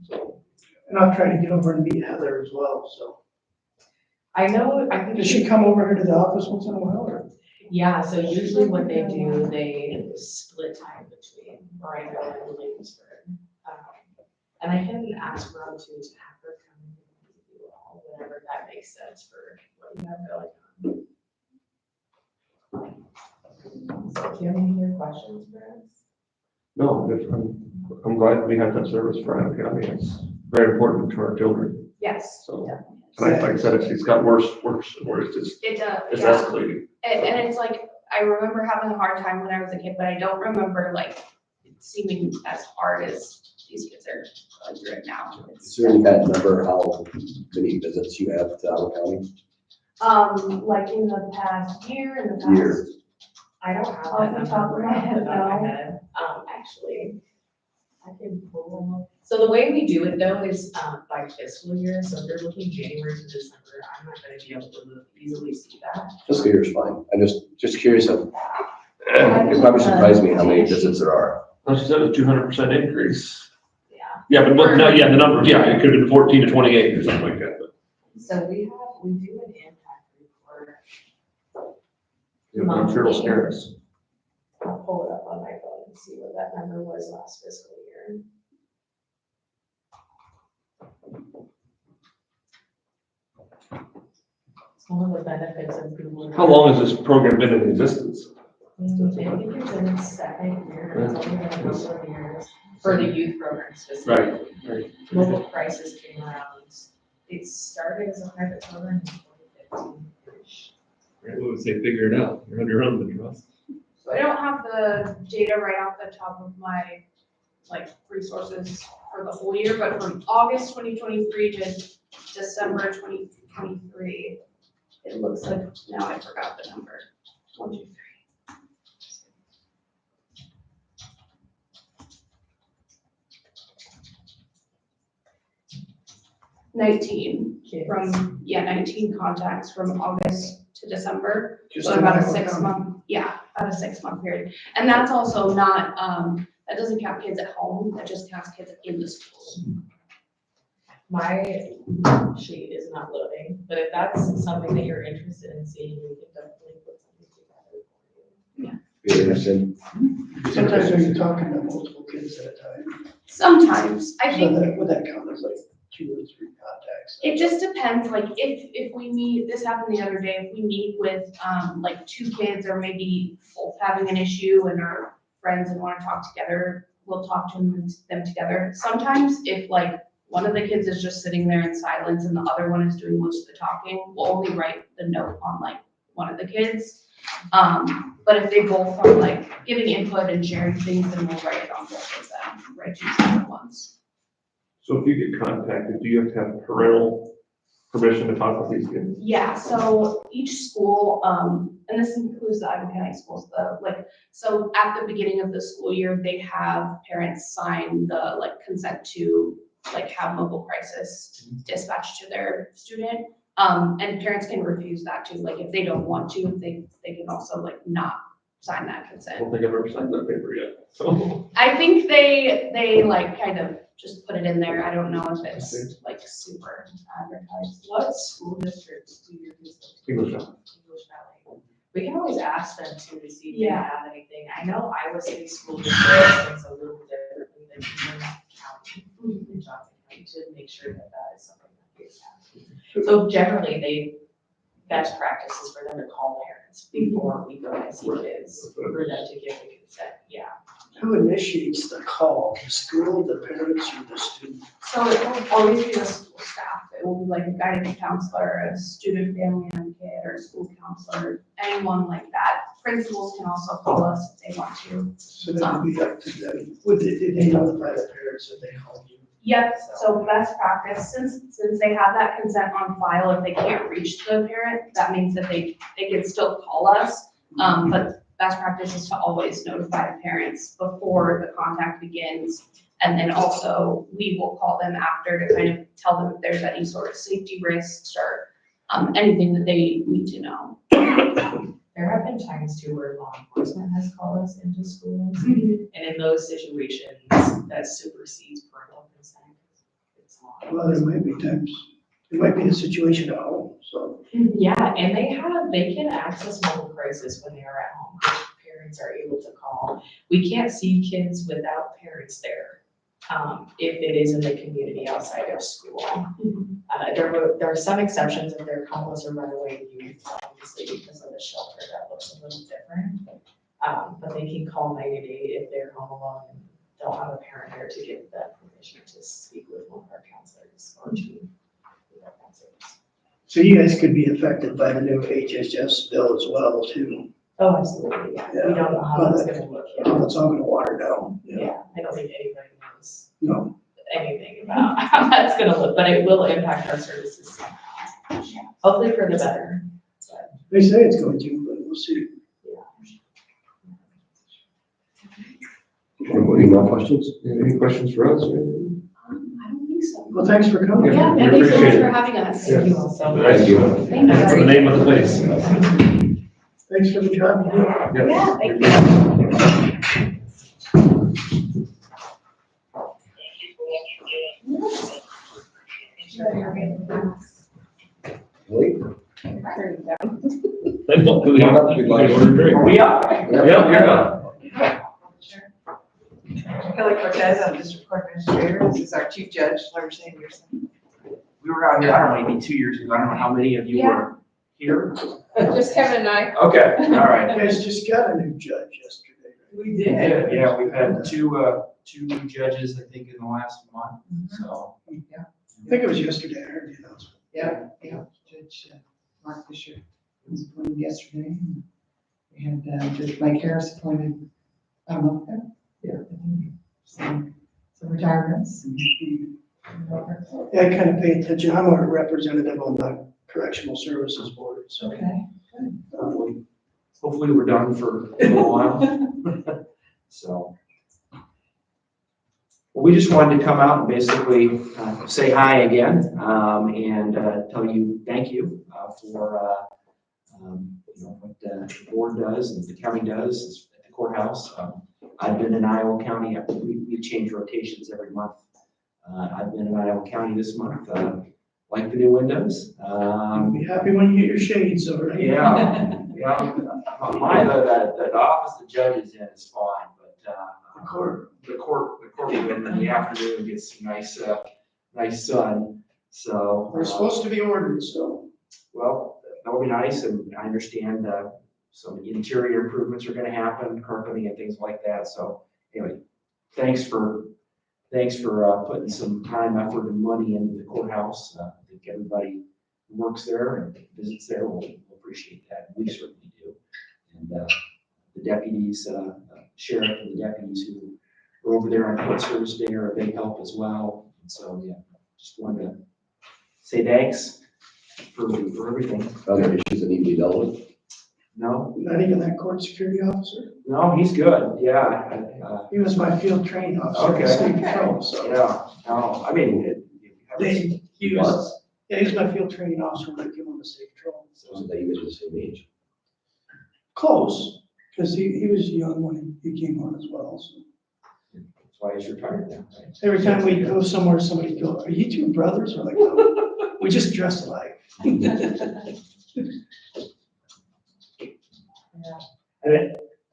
[SPEAKER 2] So,
[SPEAKER 1] And I'll try to get over and meet Heather as well, so.
[SPEAKER 10] I think.
[SPEAKER 1] Does she come over here to the office once in a while, or?
[SPEAKER 10] Yeah, so usually what they do, they split time between Marengo and Williamsburg. And I can ask Ron to have her come and meet you all, whenever that makes sense for what you have going on. So do you have any other questions for us?
[SPEAKER 2] no, I'm glad we have that service for Iowa County. It's very important to our children.
[SPEAKER 9] Yes,
[SPEAKER 2] So,
[SPEAKER 9] definitely.
[SPEAKER 2] and like I said, it's got worse, where it's just,
[SPEAKER 9] It does,
[SPEAKER 2] it's
[SPEAKER 9] yeah.
[SPEAKER 2] escalating.
[SPEAKER 9] And it's like, I remember having a hard time when I was a kid, but I don't remember like it seeming as hard as these kids are going through it now.
[SPEAKER 4] Is there any kind of number how many visits you have to Iowa County?
[SPEAKER 9] Like in the past year, in the past.
[SPEAKER 4] Year.
[SPEAKER 10] I don't have
[SPEAKER 9] Off
[SPEAKER 10] that
[SPEAKER 9] the top
[SPEAKER 10] number
[SPEAKER 9] of my
[SPEAKER 10] off the
[SPEAKER 9] head,
[SPEAKER 10] top of my
[SPEAKER 9] no.
[SPEAKER 10] head. Actually, I can pull. So the way we do it though is by fiscal year. So if you're looking January to December, I'm not going to be able to easily see that.
[SPEAKER 4] Fiscal year is fine. I'm just curious of, it probably surprised me how many visits there are.
[SPEAKER 2] Well, she said a 200% increase.
[SPEAKER 10] Yeah.
[SPEAKER 2] Yeah, but no, yeah, the numbers, yeah, it could have been 14 to 28 or something like that. But
[SPEAKER 10] So we do an impact report
[SPEAKER 2] Yeah, I'm sure it'll scare us.
[SPEAKER 10] I'll pull it up on my phone and see what that number was last fiscal year. It's one of the benefits of Google.
[SPEAKER 2] How long has this program been in existence?
[SPEAKER 10] I think it's in its second year, it's only been a couple of years, for the youth program specifically.
[SPEAKER 2] Right.
[SPEAKER 10] Mobile crisis came around, it started as a private program in 2015.
[SPEAKER 2] Right, we would say figure it out, you're on your own, but trust.
[SPEAKER 9] So I don't have the data right off the top of my, like, resources for the whole year, but from August 2023 to December 2023, it looks like, now I forgot the number. 1, 2, 3. 19
[SPEAKER 10] Kids.
[SPEAKER 9] from, 19 contacts from August to December.
[SPEAKER 1] Just
[SPEAKER 9] So
[SPEAKER 1] in
[SPEAKER 9] about a
[SPEAKER 1] Iowa
[SPEAKER 9] 6
[SPEAKER 1] County.
[SPEAKER 9] month, about a 6 month period. And that's also not, that doesn't count kids at home, that just counts kids in the schools.
[SPEAKER 10] My sheet is not loading, but if that's something that you're interested in seeing, we can definitely put something together for you.
[SPEAKER 4] Be interested.
[SPEAKER 1] Sometimes when you're talking to multiple kids at a time,
[SPEAKER 9] Sometimes, I
[SPEAKER 1] so
[SPEAKER 9] think
[SPEAKER 1] that, would that count as like 2 or 3 contacts?
[SPEAKER 9] it just depends, like, if we meet, this happened the other day, if we meet with, like 2 kids or maybe both having an issue and are friends and wanna talk together, we'll talk to them together. Sometimes if like one of the kids is just sitting there in silence and the other one is doing most of the talking, we'll only write the note on like one of the kids. But if they both are like giving input and sharing things, then we'll write it on both of them, write 2 separate ones.
[SPEAKER 2] So if you get contacted, do you have to have parental permission to talk with these kids?
[SPEAKER 9] Yeah, so each school, and this includes the Iowa County schools, so at the beginning of the school year, they have parents sign the like consent to like have mobile crisis dispatched to their student. And parents can refuse that too, like if they don't want to, they can also like not sign that
[SPEAKER 2] I
[SPEAKER 9] consent.
[SPEAKER 2] don't think I've ever signed that paper yet, so.
[SPEAKER 9] I think they like kind of just put it in there, I don't know if it's like super advertised.
[SPEAKER 10] What school districts do your kids go to?
[SPEAKER 2] English Valley.
[SPEAKER 10] English Valley. We can always ask them too to see if they
[SPEAKER 9] Yeah.
[SPEAKER 10] have anything. I know Iowa City School District is a little differently than Union County, in Johnson County, to make sure that that is something that they have. So generally, best practice is for them to call parents before we go and see kids, for them to give the consent, yeah.
[SPEAKER 1] Who initiates the call, the school, the parents, or the student?
[SPEAKER 9] So it will always be the school staff. It will be like a guidance counselor, a student family advocate, or a school counselor, anyone like that. Principals can also call us if they want to.
[SPEAKER 1] So that would be up to them. Did they notify the parents that they called you?
[SPEAKER 9] Yep, so best practice, since they have that consent on file, if they can't reach the parent, that means that they can still call us. But best practice is to always notify the parents before the contact begins. And then also, we will call them after to kind of tell them if there's any sort of safety risks or anything that they need to know.
[SPEAKER 10] There have been times too where law enforcement has called us into schools, and in those situations, that supersedes parental consent. It's law.
[SPEAKER 1] Well, there might be times, it might be a situation at home, so.
[SPEAKER 10] Yeah, and they can access mobile crisis when they are at home. Parents are able to call. We can't see kids without parents there, if it is in the community outside of school. There are some exceptions if they're homeless or runaway youth, obviously because of the shelter, that looks a little different. But they can call 988 if they're home alone and don't have a parent there to give them permission to speak with one of our counselors or to our counselors.
[SPEAKER 1] So you guys could be affected by the new HHS bill as well, too.
[SPEAKER 10] Oh, absolutely, yeah. We don't know how it's gonna look yet.
[SPEAKER 1] It's all gonna water down.
[SPEAKER 10] Yeah, I don't think anybody knows
[SPEAKER 1] No.
[SPEAKER 10] anything about how that's gonna look, but it will impact our services somehow. Hopefully for the better, but,
[SPEAKER 1] They say it's going to, but we'll see.
[SPEAKER 10] yeah.
[SPEAKER 4] Any more questions?
[SPEAKER 2] Any questions for us?
[SPEAKER 9] I don't think so.
[SPEAKER 1] Well, thanks for coming.
[SPEAKER 9] Yeah,
[SPEAKER 2] we
[SPEAKER 9] thank you so much
[SPEAKER 2] appreciate
[SPEAKER 9] for
[SPEAKER 2] it.
[SPEAKER 9] having us.
[SPEAKER 10] Thank you all so much.
[SPEAKER 2] Thank you.
[SPEAKER 9] Thank you.
[SPEAKER 2] For the name of the place.
[SPEAKER 1] Thanks for the job you do.
[SPEAKER 9] Yeah, thank you.
[SPEAKER 4] Really?
[SPEAKER 2] They don't Oh, good.
[SPEAKER 7] Are we up?
[SPEAKER 2] Yeah, you're up.
[SPEAKER 11] Kelly Cortez, I'm District Court Administrator. This is our Chief Judge, Larry Sanderson.
[SPEAKER 7] We were out here, I don't know, maybe 2 years ago. I don't know how many of you were here.
[SPEAKER 3] Just Kevin and I.
[SPEAKER 7] Okay, all right.
[SPEAKER 1] You guys just got a new judge yesterday.
[SPEAKER 11] We
[SPEAKER 7] Yeah, yeah, we've had two new judges, I think, in the last month, so.
[SPEAKER 1] I think it was yesterday, I heard the announcement.
[SPEAKER 11] Yeah, Judge Mark Fisher was appointed yesterday. We had Judge Mike Harris appointed a month ago. Yeah. Some retirements.
[SPEAKER 1] Yeah, I kind of pay attention. I'm a representative on the Correctional Services Board, so.
[SPEAKER 11] Okay.
[SPEAKER 7] Hopefully we're done for a little while. So. Well, we just wanted to come out and basically say hi again, and tell you thank you for what the board does and the county does at the courthouse. I've been in Iowa County. We change rotations every month. I've been in Iowa County this month. Like the new windows.
[SPEAKER 1] I'll be happy when you get your shades, all right?
[SPEAKER 7] Yeah. The office the judge is in is fine, but
[SPEAKER 1] The court.
[SPEAKER 7] the courtroom in the afternoon gets some nice sun. So
[SPEAKER 1] We're supposed to be ordered, so.
[SPEAKER 7] well, that'll be nice, and I understand some interior improvements are going to happen, carpeting and things like that. So anyway, thanks for putting some time, effort, and money into the courthouse. I think everybody who works there and visits there will appreciate that. We certainly do. And the deputies, sheriff and the deputies who are over there on court service day are a big help as well. And so, yeah, just wanted to say thanks for everything.
[SPEAKER 4] Other issues that need to be dealt with?
[SPEAKER 7] No,
[SPEAKER 1] Not even that court security officer.
[SPEAKER 7] no, he's good. Yeah.
[SPEAKER 1] He was my field training officer.
[SPEAKER 7] Okay.
[SPEAKER 1] at State Patrol, so.
[SPEAKER 7] Yeah, no, I mean,
[SPEAKER 1] He was, yeah, he was my field training officer when I came on the State Patrol.
[SPEAKER 4] So that you guys are the same age?
[SPEAKER 1] Close, because he was young when he came on as well, so.
[SPEAKER 7] that's why he's retired now, right?
[SPEAKER 1] Every time we go somewhere, somebody goes, "Are you two brothers?" We're like, "No, we just dress alike."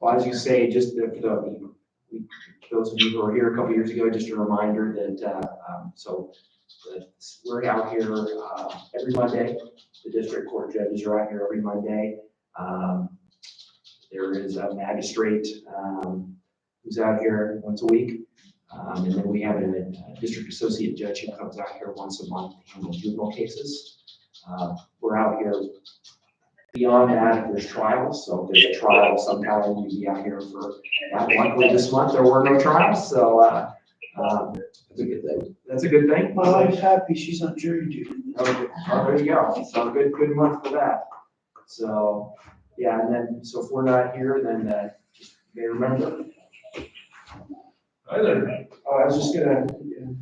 [SPEAKER 7] Well, as you say, just those of you who were here a couple years ago, just a reminder that, we're out here every Monday. The district court judges are out here every Monday. There is a magistrate who's out here once a week. And then we have a district associate judge who comes out here once a month to handle juvenile cases. We're out here beyond that, if there's trials. So if there's a trial sometime, we'd be out here for, luckily this month, there were no trials. So
[SPEAKER 4] That's a good thing.
[SPEAKER 7] that's a good thing.
[SPEAKER 1] My wife's happy she's on jury duty.
[SPEAKER 7] Oh, there you go. So good month for that. So, yeah, and then, so if we're not here, then just may remember.
[SPEAKER 2] Hi there.
[SPEAKER 7] Oh, I was just gonna.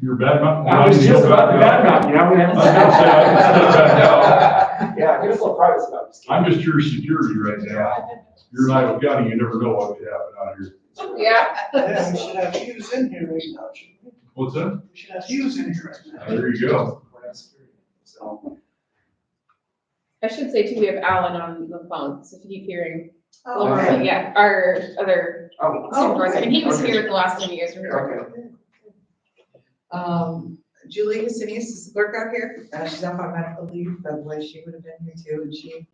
[SPEAKER 2] You're bad mouth.
[SPEAKER 7] I was just about to bad mouth, you know, we haven't.
[SPEAKER 2] I was gonna say, I can still back
[SPEAKER 7] Yeah, give us a little privacy about this.
[SPEAKER 2] I'm just your security right now. You're in Iowa County, you never know what could happen out here.
[SPEAKER 3] Yeah.
[SPEAKER 1] Yeah, we should have Hughes in here right now, shouldn't we?
[SPEAKER 2] What's that?
[SPEAKER 1] We should have Hughes in here right now.
[SPEAKER 2] There you go.
[SPEAKER 7] So,
[SPEAKER 3] I should say too, we have Alan on the phone, so if you keep hearing.
[SPEAKER 11] Oh,
[SPEAKER 7] okay.
[SPEAKER 3] Yeah, our other
[SPEAKER 7] oh,
[SPEAKER 3] supervisor, and he was
[SPEAKER 7] okay.
[SPEAKER 3] here the last time you guys were here.
[SPEAKER 7] Okay.
[SPEAKER 11] Julie Hastinius is the clerk out here. She's off on medical leave, otherwise she would have been here too. And she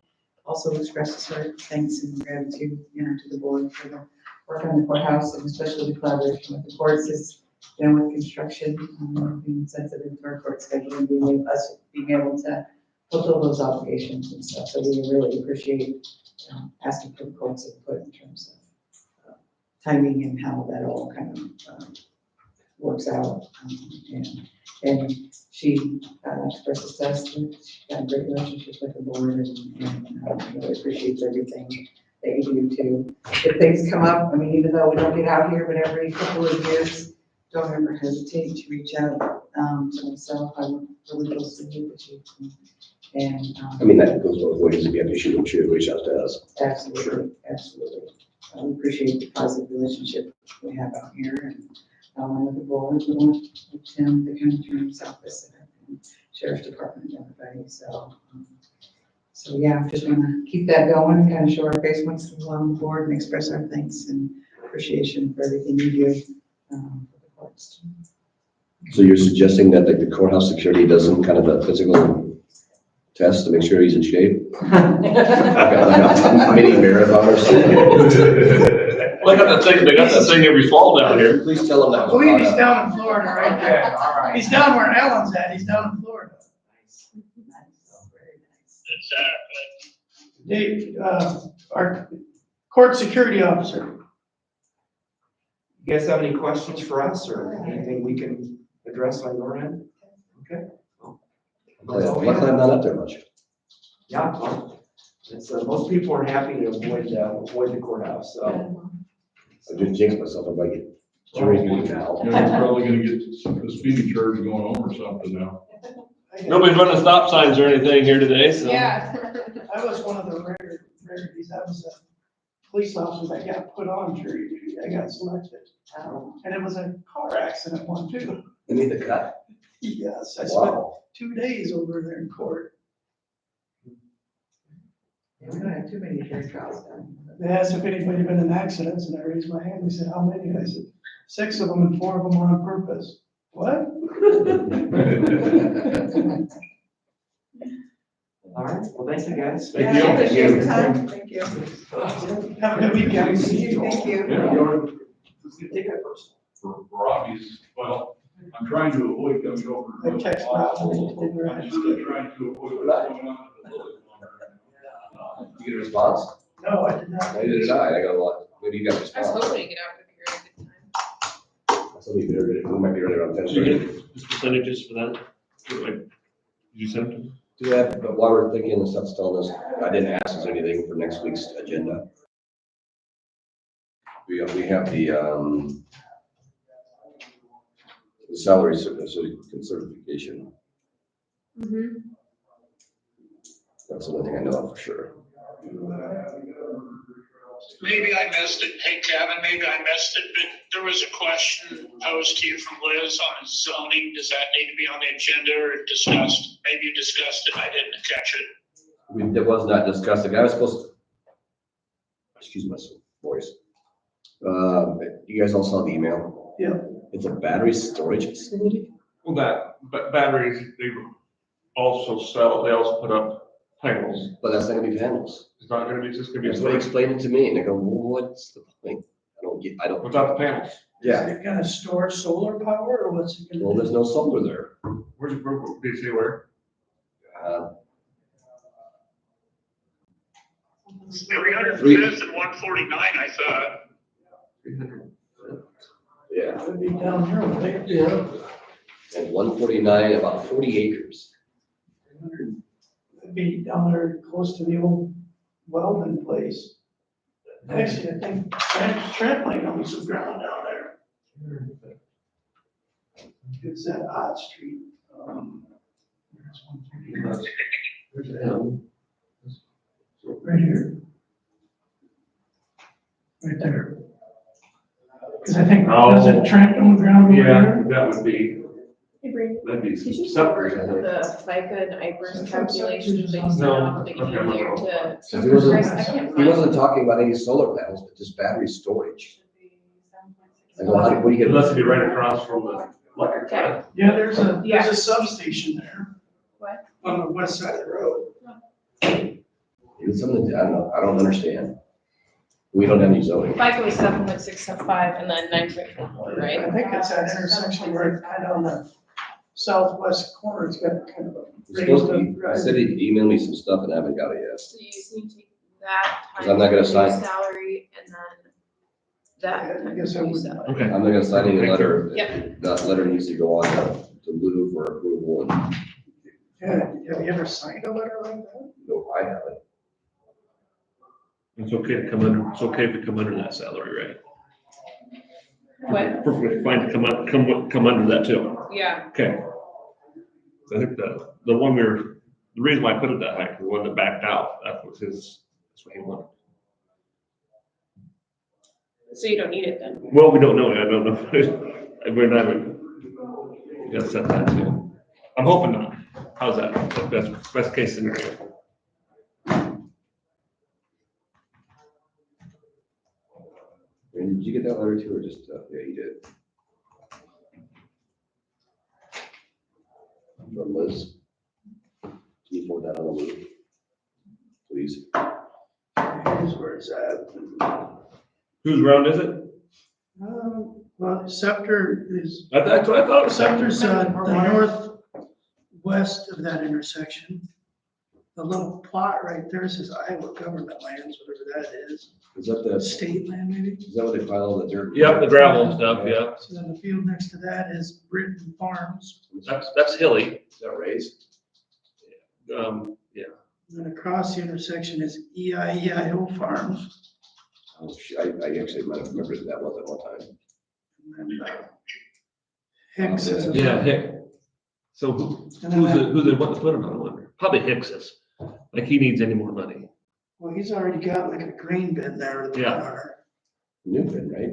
[SPEAKER 11] also expresses her thanks and gratitude, to the board for the work on the courthouse and especially the collaboration with the courts is, with construction, being sensitive to our court schedule and being able to fulfill those obligations and stuff. So we really appreciate asking for the court's input in terms of timing and how that all kind of works out. And she expresses to us that she's got a great relationship with the board and really appreciates everything that you do too. If things come up, even though we don't get out here, but every couple of years, don't ever hesitate to reach out to myself. I work really closely with the chief. And
[SPEAKER 4] That goes both ways. If you have issues, she would reach out to us.
[SPEAKER 11] absolutely. We appreciate the positive relationship we have out here and not only with the board, but with Tim, the county attorney's office and sheriff's department and everybody. So So yeah, just wanna keep that going, kind of show our face once in a while on the board and express our thanks and appreciation for everything you do, for the courts.
[SPEAKER 4] So you're suggesting that like the courthouse security does some kind of a physical test to make sure he's in shape? Like a mini marathon or something?
[SPEAKER 2] Well, they got that thing every fall down here.
[SPEAKER 4] Please tell him that
[SPEAKER 1] I
[SPEAKER 4] was
[SPEAKER 1] believe
[SPEAKER 4] brought
[SPEAKER 1] he's
[SPEAKER 4] up.
[SPEAKER 1] down in Florida right
[SPEAKER 7] Okay,
[SPEAKER 1] now.
[SPEAKER 7] all right.
[SPEAKER 1] He's down where Alan's at, he's down in Florida.
[SPEAKER 11] Very nice.
[SPEAKER 6] Exactly.
[SPEAKER 1] Dave, our court security officer.
[SPEAKER 12] You guys have any questions for us or anything we can address on your end? Okay.
[SPEAKER 4] Luckily, I'm not up there much.
[SPEAKER 12] Yeah, well, it's, most people are happy to avoid the courthouse, so.
[SPEAKER 4] I just jinxed myself, I'm like, jury's moving now.
[SPEAKER 13] Yeah, he's probably gonna get a speeding charge going on or something now.
[SPEAKER 2] Nobody's running stop signs or anything here today, so.
[SPEAKER 3] Yeah.
[SPEAKER 1] I was one of the rarities, I was a police officer that got put on jury duty, I got selected. And it was a car accident one too.
[SPEAKER 4] They need the cut.
[SPEAKER 1] Yes, I spent
[SPEAKER 4] Wow.
[SPEAKER 1] 2 days over there in court.
[SPEAKER 11] Yeah, we don't have too many jury trials done.
[SPEAKER 1] They asked if anybody been in accidents, and I raised my hand, they said, how many? And I said, 6 of them and 4 of them were on purpose. What?
[SPEAKER 12] All right, well, thank you guys.
[SPEAKER 11] Yeah, I appreciate your time, thank you.
[SPEAKER 1] Have a good weekend.
[SPEAKER 11] Thank you.
[SPEAKER 13] Yeah, you
[SPEAKER 12] Take that first.
[SPEAKER 13] for obvious, well, I'm trying to avoid coming over.
[SPEAKER 1] I text Rob and he told me I
[SPEAKER 13] I'm
[SPEAKER 1] had
[SPEAKER 13] really
[SPEAKER 1] to-
[SPEAKER 13] trying to avoid what's going on.
[SPEAKER 4] You get a response?
[SPEAKER 1] No, I did not.
[SPEAKER 4] Neither did I got a lot, maybe you got a
[SPEAKER 3] I was
[SPEAKER 4] response.
[SPEAKER 3] hoping to get out of here at a good time.
[SPEAKER 4] Somebody better get it, we might be earlier on
[SPEAKER 2] Did you
[SPEAKER 4] 10:30.
[SPEAKER 2] get just percentages for that? Like, did you send them?
[SPEAKER 4] Do that, but while we're thinking and stuff's telling us, I didn't ask us anything for next week's agenda. We have the salary certification. That's the only thing I know of for sure.
[SPEAKER 6] Maybe I missed it. Hey, Kevin, maybe I missed it, but there was a question posed to you from Liz on zoning. Does that need to be on the agenda or discussed? Maybe you discussed it. I didn't catch it.
[SPEAKER 4] It was not discussed. The guy was supposed to, excuse my voice. You guys all saw the email?
[SPEAKER 1] Yeah.
[SPEAKER 4] It's a battery storage facility?
[SPEAKER 2] Well, but batteries, they also sell, they also put up panels.
[SPEAKER 4] But that's not gonna be panels.
[SPEAKER 2] It's not gonna be, it's just gonna be a
[SPEAKER 4] That's what he
[SPEAKER 2] storage
[SPEAKER 4] explained it to me, and I go, well, what's the point? I don't.
[SPEAKER 2] without the panels.
[SPEAKER 4] Yeah,
[SPEAKER 1] Is it gonna store solar power or what's it
[SPEAKER 4] well,
[SPEAKER 1] gonna
[SPEAKER 4] there's
[SPEAKER 1] do?
[SPEAKER 4] no solar there.
[SPEAKER 2] Where's, where, did you say where?
[SPEAKER 6] 305th and 149, I thought.
[SPEAKER 2] 300.
[SPEAKER 4] Yeah,
[SPEAKER 1] It would be down here, wouldn't it?
[SPEAKER 2] Yeah.
[SPEAKER 4] and 149, about 40 acres.
[SPEAKER 1] It'd be down there close to the old Weldon place. Actually, I think Trent might own some ground down there. It's that Ott Street.
[SPEAKER 2] There's a hill.
[SPEAKER 1] Right here. Right there. Cause I think, does it Trent own ground over
[SPEAKER 2] Yeah,
[SPEAKER 1] there?
[SPEAKER 2] that would be,
[SPEAKER 3] Hey, Brady,
[SPEAKER 2] that'd be
[SPEAKER 3] did you go
[SPEAKER 2] separate, I
[SPEAKER 3] over
[SPEAKER 2] think.
[SPEAKER 3] the FICA and IFRS calculations that you sent
[SPEAKER 2] No.
[SPEAKER 3] off the beginning of the year to?
[SPEAKER 4] He wasn't,
[SPEAKER 3] I can't
[SPEAKER 4] he
[SPEAKER 3] find
[SPEAKER 4] wasn't talking about any solar panels, but just battery storage. I go, what do you
[SPEAKER 2] It
[SPEAKER 4] get?
[SPEAKER 2] must be right across from the electric
[SPEAKER 3] Okay.
[SPEAKER 2] plant.
[SPEAKER 1] Yeah, there's
[SPEAKER 3] Yeah.
[SPEAKER 1] a substation there.
[SPEAKER 3] What?
[SPEAKER 1] On the west side of the road.
[SPEAKER 4] It's something, I don't know, I don't understand. We don't have any zoning.
[SPEAKER 3] FICA was 7.675 and then 9.44, right?
[SPEAKER 1] I think it's that intersection where it's kind of on the southwest corner, it's got kind of a
[SPEAKER 4] He's supposed to,
[SPEAKER 1] raised
[SPEAKER 4] he
[SPEAKER 1] up.
[SPEAKER 4] said he'd email me some stuff and I haven't got it yet.
[SPEAKER 3] So you just need to take that
[SPEAKER 4] 'Cause I'm not gonna
[SPEAKER 3] times
[SPEAKER 4] sign.
[SPEAKER 3] salary and then that.
[SPEAKER 1] I guess I
[SPEAKER 3] times
[SPEAKER 1] would-
[SPEAKER 3] salary.
[SPEAKER 2] Okay.
[SPEAKER 4] I'm not gonna sign any letter.
[SPEAKER 3] Yep.
[SPEAKER 4] That letter needs to go on to Lou for approval and,
[SPEAKER 1] Yeah, have you ever signed a letter like that?
[SPEAKER 4] no, I haven't.
[SPEAKER 2] It's okay to come under, it's okay if we come under that salary, right?
[SPEAKER 3] What?
[SPEAKER 2] Perfectly fine to come under that too.
[SPEAKER 3] Yeah,
[SPEAKER 2] Okay. I think the one the reason why I put it that high, the one that backed out, that was that's what he wanted.
[SPEAKER 3] so you don't need it then.
[SPEAKER 2] Well, we don't know, I don't know. We're not, we gotta set that too. I'm hoping not. How's that? Best case scenario.
[SPEAKER 4] Randy, did you get that letter too, or just, yeah, you did? From Liz? Can you forward that on to me? Please.
[SPEAKER 1] Here's where it's at.
[SPEAKER 2] Whose round is it?
[SPEAKER 1] Well, Scepter is,
[SPEAKER 2] That's what I thought it was.
[SPEAKER 1] Scepter's, the northwest of that intersection. The little plot right there says Iowa government lands, whatever that is,
[SPEAKER 4] Is that the,
[SPEAKER 1] state land maybe.
[SPEAKER 4] is that what they file the dirt?
[SPEAKER 2] Yep, the gravel and stuff, yeah.
[SPEAKER 1] So then the field next to that is Britton Farms.
[SPEAKER 2] That's hilly.
[SPEAKER 4] Is that raised?
[SPEAKER 2] Yeah.
[SPEAKER 1] And then across the intersection is EIEIO Farms.
[SPEAKER 4] Oh, I actually might have remembered that one at one time.
[SPEAKER 1] And then, Hicks is. a-
[SPEAKER 2] Yeah, Hick. So who's it, what to put him on, I wonder? Probably Hicks's. Like he needs any more money.
[SPEAKER 1] Well, he's already got like a grain bin there. in the
[SPEAKER 2] Yeah.
[SPEAKER 1] corner.
[SPEAKER 4] Newman, right?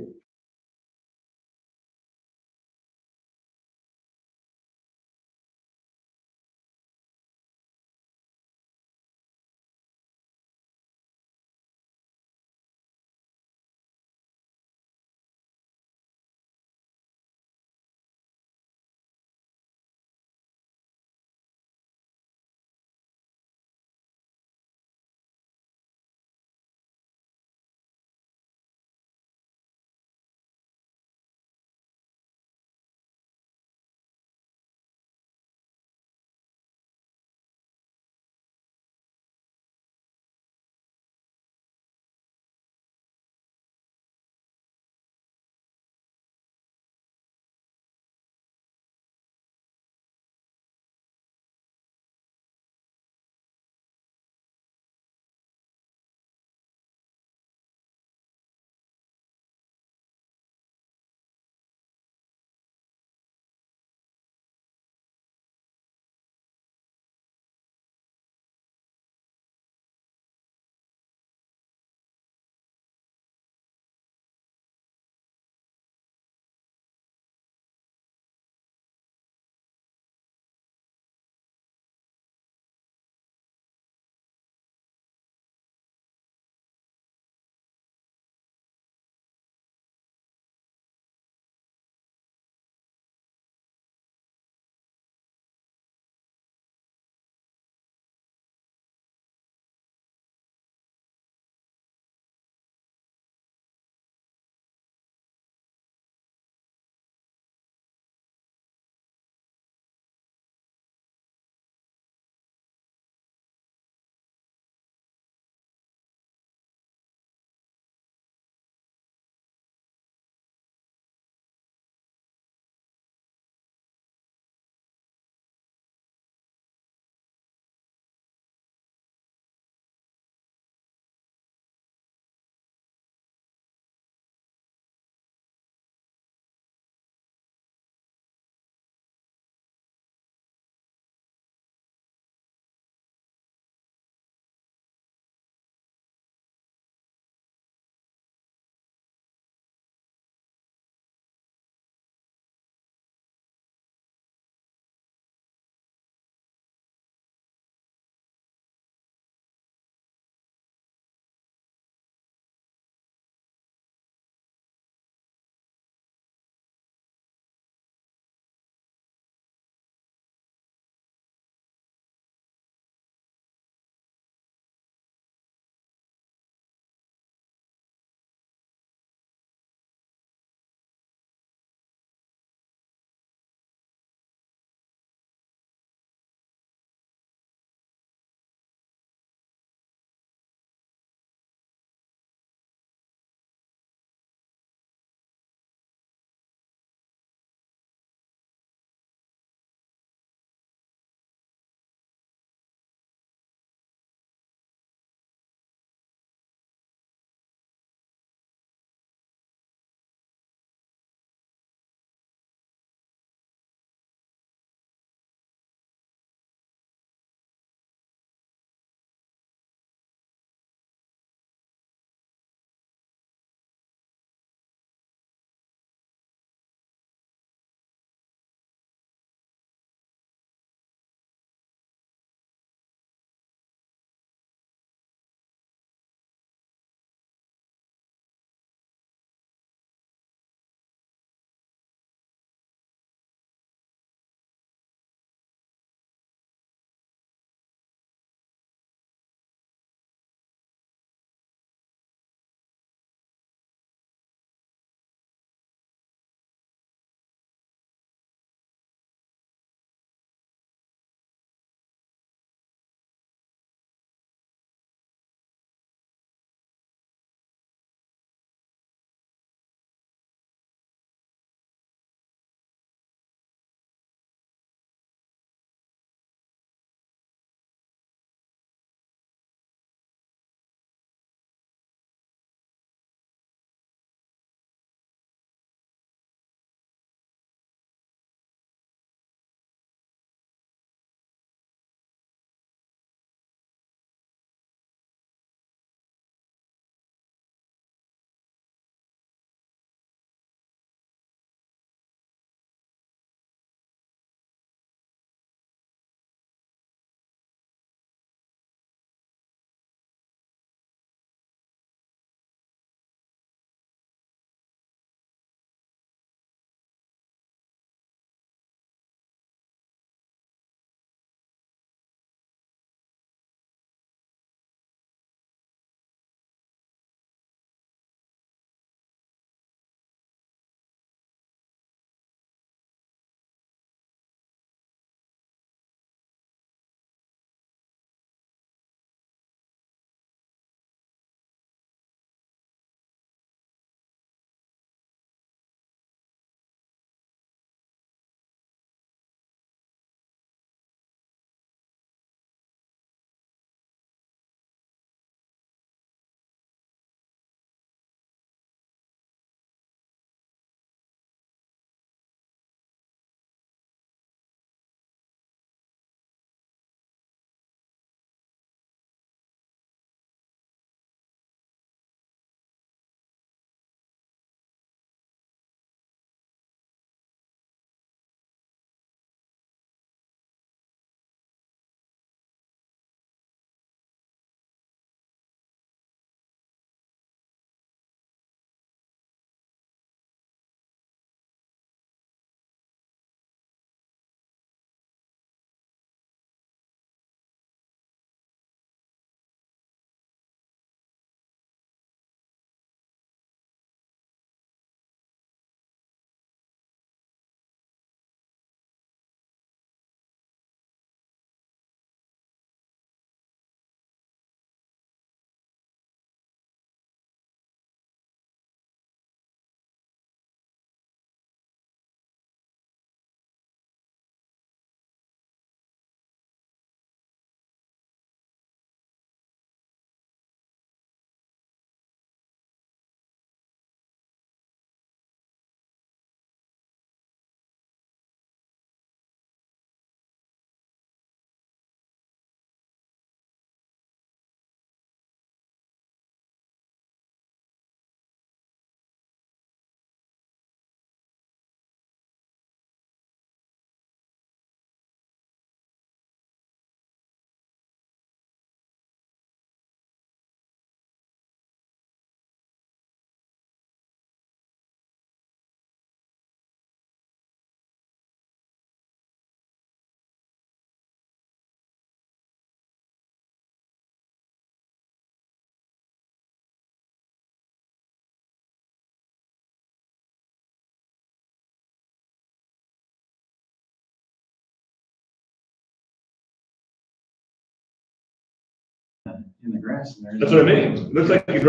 [SPEAKER 7] the grass and there.
[SPEAKER 2] That's what I mean. Looks like you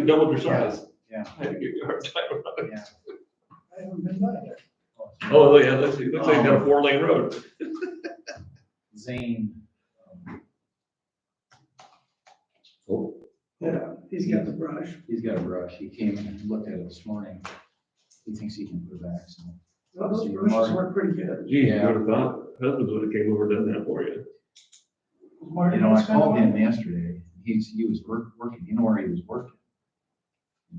[SPEAKER 2] doubled your size.
[SPEAKER 7] Yeah.
[SPEAKER 2] I had to give you a hard time about it.
[SPEAKER 1] I haven't been by there.
[SPEAKER 2] Oh, yeah, looks like you got a 4-lane road.
[SPEAKER 7] Zane.
[SPEAKER 4] Oh,
[SPEAKER 1] Yeah, he's got the brush.
[SPEAKER 7] He's got a brush. He came and looked at it this morning. He thinks he can put it back, so.
[SPEAKER 1] Well, those brushes work pretty good.
[SPEAKER 2] Gee, you
[SPEAKER 7] Yeah.
[SPEAKER 2] would have thought husbands would have came over and done that for you.
[SPEAKER 1] Marty,
[SPEAKER 7] You know, I
[SPEAKER 1] what's going
[SPEAKER 7] called
[SPEAKER 1] on?
[SPEAKER 7] him yesterday. He was working. You know where he was working?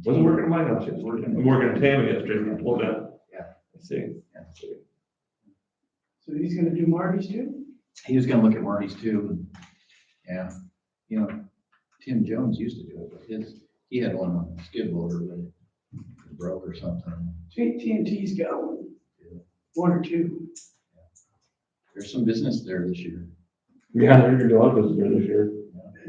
[SPEAKER 2] Wasn't working at my house yesterday. I'm working at Tammy yesterday. I pulled that.
[SPEAKER 7] Yeah.
[SPEAKER 2] I see.
[SPEAKER 1] So he's gonna do Marty's too?
[SPEAKER 7] He was gonna look at Marty's too. And yeah, you know, Tim Jones used to do it, but he had one on the skid loader, but it broke or something.
[SPEAKER 1] TNT's got one or two.
[SPEAKER 7] There's some business there this year.
[SPEAKER 2] Yeah, they're gonna do all this this year.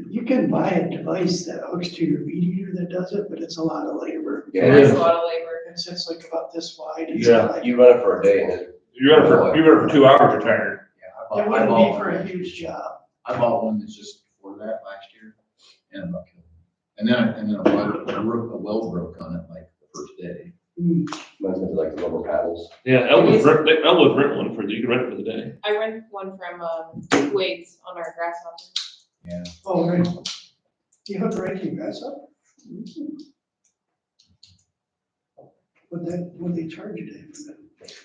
[SPEAKER 1] You can buy a device that hooks to your weed eater that does it, but it's a lot of labor.
[SPEAKER 4] Yeah,
[SPEAKER 3] It
[SPEAKER 4] it
[SPEAKER 3] is
[SPEAKER 4] is.
[SPEAKER 3] a lot of labor.
[SPEAKER 1] It's like about this wide. It's
[SPEAKER 2] Yeah.
[SPEAKER 1] like-
[SPEAKER 4] You run it for a day and it,
[SPEAKER 2] You got it for 2 hours, you're tired.
[SPEAKER 7] Yeah,
[SPEAKER 1] It wouldn't be for a huge job.
[SPEAKER 7] I bought one that's just for that last year and about killed me. And then a well broke on it like the first day.
[SPEAKER 1] Hmm.
[SPEAKER 4] runs into like the rubber paddles.
[SPEAKER 2] Yeah, Elwood's rent one for, you can rent it for the day.
[SPEAKER 3] I rent one from, Wade's on our grasshopper.
[SPEAKER 7] Yeah.
[SPEAKER 1] Oh, right. You have to rake your grass up? Would they charge you, Dave, for that?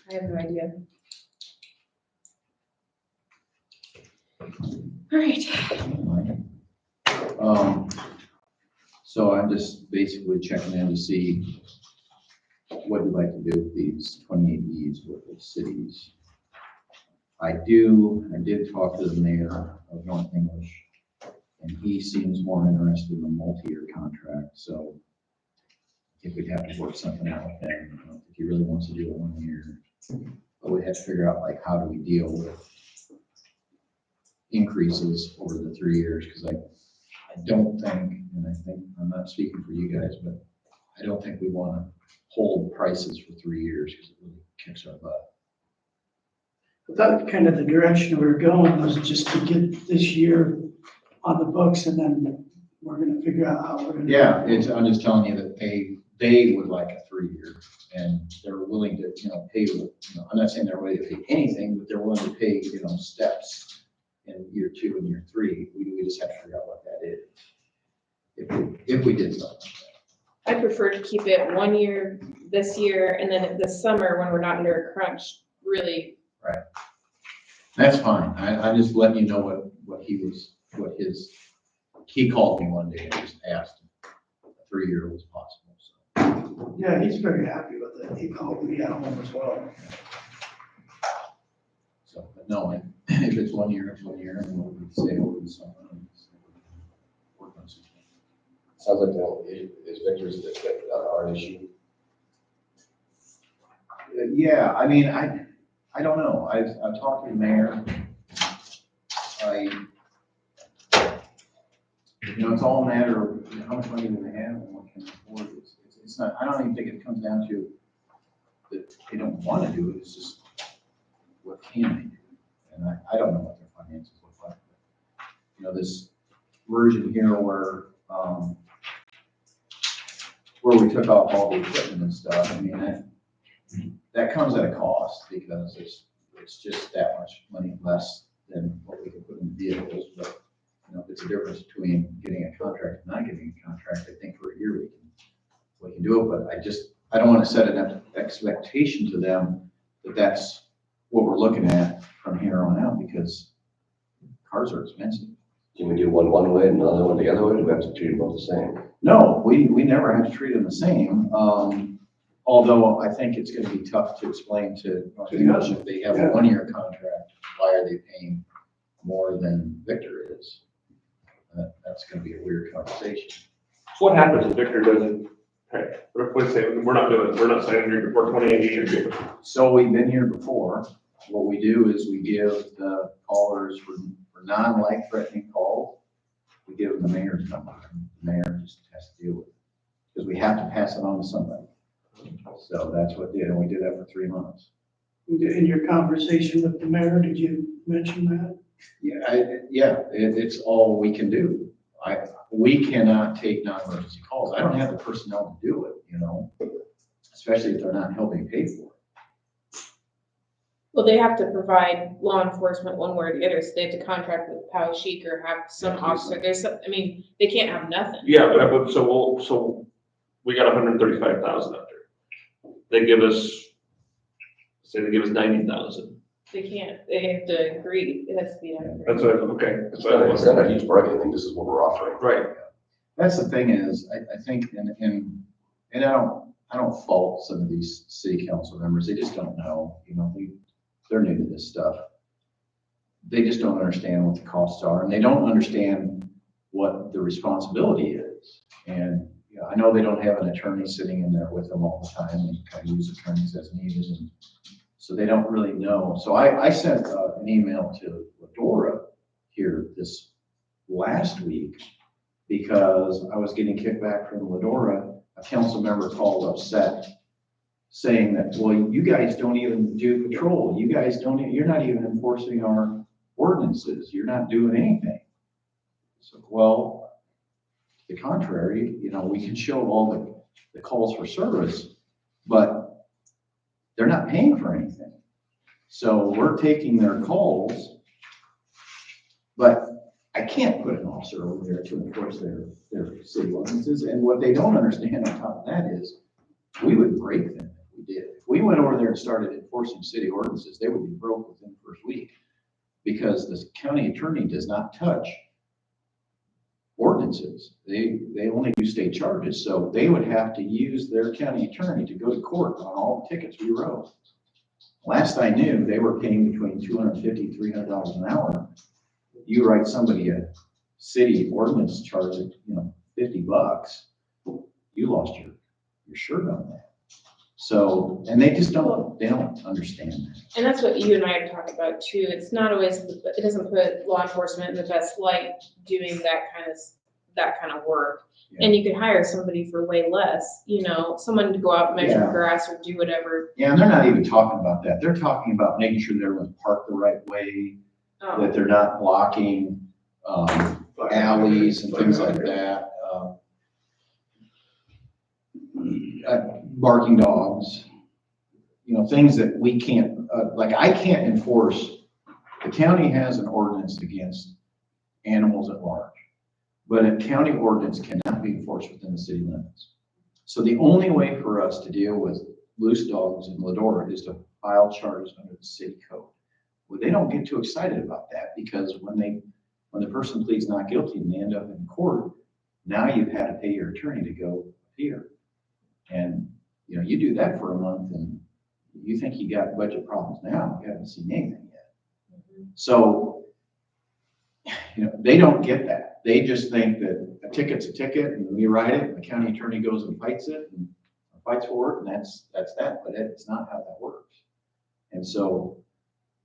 [SPEAKER 3] I have no idea. All right.
[SPEAKER 7] So I'm just basically checking in to see what you'd like to do with these 28Bs with the cities. I did talk to the mayor of North English, and he seems more interested in a multi-year contract, so if we'd have to work something out with him, if he really wants to do it 1 year, but we'd have to figure out like, how do we deal with increases over the 3 years, because I don't think, and I think, I'm not speaking for you guys, but I don't think we want to hold prices for 3 years because it really kicks our butt.
[SPEAKER 1] But that's kind of the direction we were going, was just to get this year on the books, and then we're gonna figure out how we're gonna.
[SPEAKER 7] Yeah, I'm just telling you that they would like a 3 year, and they're willing to, pay, I'm not saying they're ready to pay anything, but they're willing to pay, steps in year 2 and year 3. We just have to figure out what that is. If we did something.
[SPEAKER 3] I prefer to keep it 1 year this year, and then this summer, when we're not under a crunch, really.
[SPEAKER 7] Right. That's fine. I'm just letting you know he called me one day and just asked if a 3 year was possible, so.
[SPEAKER 1] Yeah, he's very happy with it. He called me at home as well.
[SPEAKER 7] So, but no, if it's 1 year, it's 1 year, and we'll say over the summer. And work on something.
[SPEAKER 4] Sounds like is Victor's our issue.
[SPEAKER 7] Yeah, I mean, I don't know. I've talked to the mayor. It's all a matter of how much money do they have and what can they afford. It's not, I don't even think it comes down to that they don't want to do it. It's just, what can they do? And I don't know what their finances look like. But, this version here where we took off all the equipment and stuff, I mean, that comes at a cost because it's just that much money less than what we can put in vehicles. But, it's a difference between getting a contract and not getting a contract. I think for a year we can do it, but I don't want to set an expectation to them that that's what we're looking at from here on out, because cars are expensive.
[SPEAKER 4] Can we do one way and another one the other way? Do we have to treat them both the same?
[SPEAKER 7] No, we never have to treat them the same. Although I think it's gonna be tough to explain to North English if they have a 1 year contract, why are they paying more than Victor is? That's gonna be a weird conversation.
[SPEAKER 2] So what happens if Victor doesn't pay? Let's say, we're not signing a report 28 years.
[SPEAKER 7] So we've been here before. What we do is we give the callers for non-life threatening calls, we give them the mayor's number. The mayor just has to deal with it, because we have to pass it on to somebody. So that's what did, and we did that for 3 months.
[SPEAKER 1] In your conversation with the mayor, did you mention that?
[SPEAKER 7] Yeah, it's all we can do.
[SPEAKER 14] we cannot take non-emergency calls. I don't have the personnel to do it, you know, especially if they're not helping pay for it.
[SPEAKER 3] Well, they have to provide law enforcement one way or the other, so they have to contract with Poway Chic or have some officer, there's some, I mean, they can't have nothing.
[SPEAKER 2] Yeah, but so we got 135,000 up there. They give us, say they give us 90,000.
[SPEAKER 3] They can't, they have to agree, it has to be done.
[SPEAKER 2] That's what, okay. That's
[SPEAKER 4] It's
[SPEAKER 2] what I
[SPEAKER 4] not,
[SPEAKER 2] was.
[SPEAKER 4] it's not a huge bargain, I think this is what we're offering.
[SPEAKER 2] Right.
[SPEAKER 14] That's the thing is, I think, and I don't fault some of these city council members, they just don't know, you know, they're new to this stuff. They just don't understand what the costs are, and they don't understand what the responsibility is. And, you know, I know they don't have an attorney sitting in there with them all the time, and kind of use attorneys as needed, and so they don't really know. So I sent an email to Ladora here this last week, because I was getting kickback from Ladora. A council member called upset, saying that, well, you guys don't even do patrol. You guys you're not even enforcing our ordinances. You're not doing anything. So, well, to the contrary, you know, we can show all the calls for service, but they're not paying for anything. So we're taking their calls, but I can't put an officer over there to enforce their city ordinances. And what they don't understand on top of that is, we would break them if we did. If we went over there and started enforcing city ordinances, they would be broke within the first week, because the county attorney does not touch ordinances. They only do state charges. So they would have to use their county attorney to go to court on all the tickets we wrote. Last I knew, they were paying between $250, $300 an hour. You write somebody a city ordinance charge of, you know, $50, you lost your shirt on that. So, and they just don't understand that.
[SPEAKER 3] And that's what you and I have talked about too. It's not always, it doesn't put law enforcement in the best light doing that kind of work. And you could hire somebody for way less, you know, someone to go out and measure
[SPEAKER 14] Yeah.
[SPEAKER 3] grass or do whatever.
[SPEAKER 14] Yeah, and they're not even talking about that. They're talking about making sure they're going to park the right way, that they're not blocking alleys and things like that. Barking dogs, you know, things that we can't, like I can't enforce. The county has an ordinance against animals at large, but a county ordinance cannot be enforced within the city limits. So the only way for us to deal with loose dogs in Ladora is to file charges under the city code. Well, they don't get too excited about that, because when the person pleads not guilty and they end up in court, now you've had to pay your attorney to go appear. And, you know, you do that for a month and you think you got budget problems now, you haven't seen anything yet. So, you know, they don't get that. They just think that a ticket's a ticket and we write it and the county attorney goes and fights it and fights for it, and that's that, but it's not how that works. And so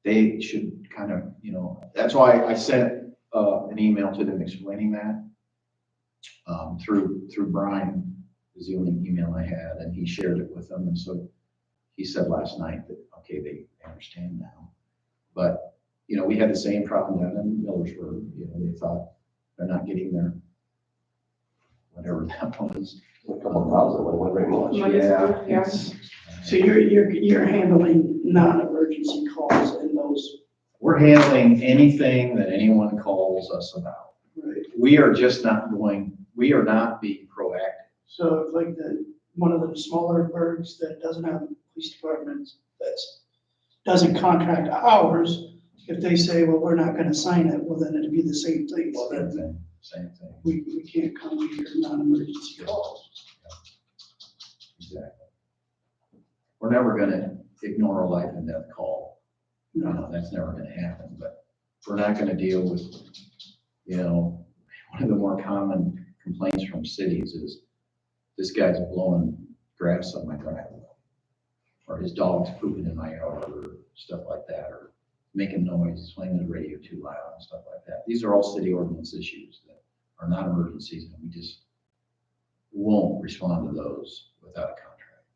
[SPEAKER 14] they should kind of, you know, that's why I sent an email to them explaining that through Brian. Was the only email I had, and he shared it with them. And so he said last night that, okay, they understand now. But, you know, we had the same problem down in Millersburg. You know, they thought they're not getting their, whatever that was.
[SPEAKER 4] A couple thousand, it went very much.
[SPEAKER 14] Yeah.
[SPEAKER 1] So you're handling non-emergency calls in those.
[SPEAKER 14] We're handling anything that anyone calls us about.
[SPEAKER 1] Right.
[SPEAKER 14] We are not being proactive.
[SPEAKER 1] So like one of the smaller burgs that doesn't have a police department, doesn't contract hours, if they say, well, we're not gonna sign it, well, then it'd be the same thing. Well, then
[SPEAKER 14] Same thing.
[SPEAKER 1] we can't come to your non-emergency calls.
[SPEAKER 14] Exactly. We're never gonna ignore a life and death call. No, that's never gonna happen, but we're not gonna deal with, you know, one of the more common complaints from cities is, this guy's blowing grass on my driveway, or his dog's pooping in my yard, or stuff like that, or making noise, playing the radio too loud, and stuff like that. These are all city ordinance issues that are not emergencies, and we just won't respond to those without a contract.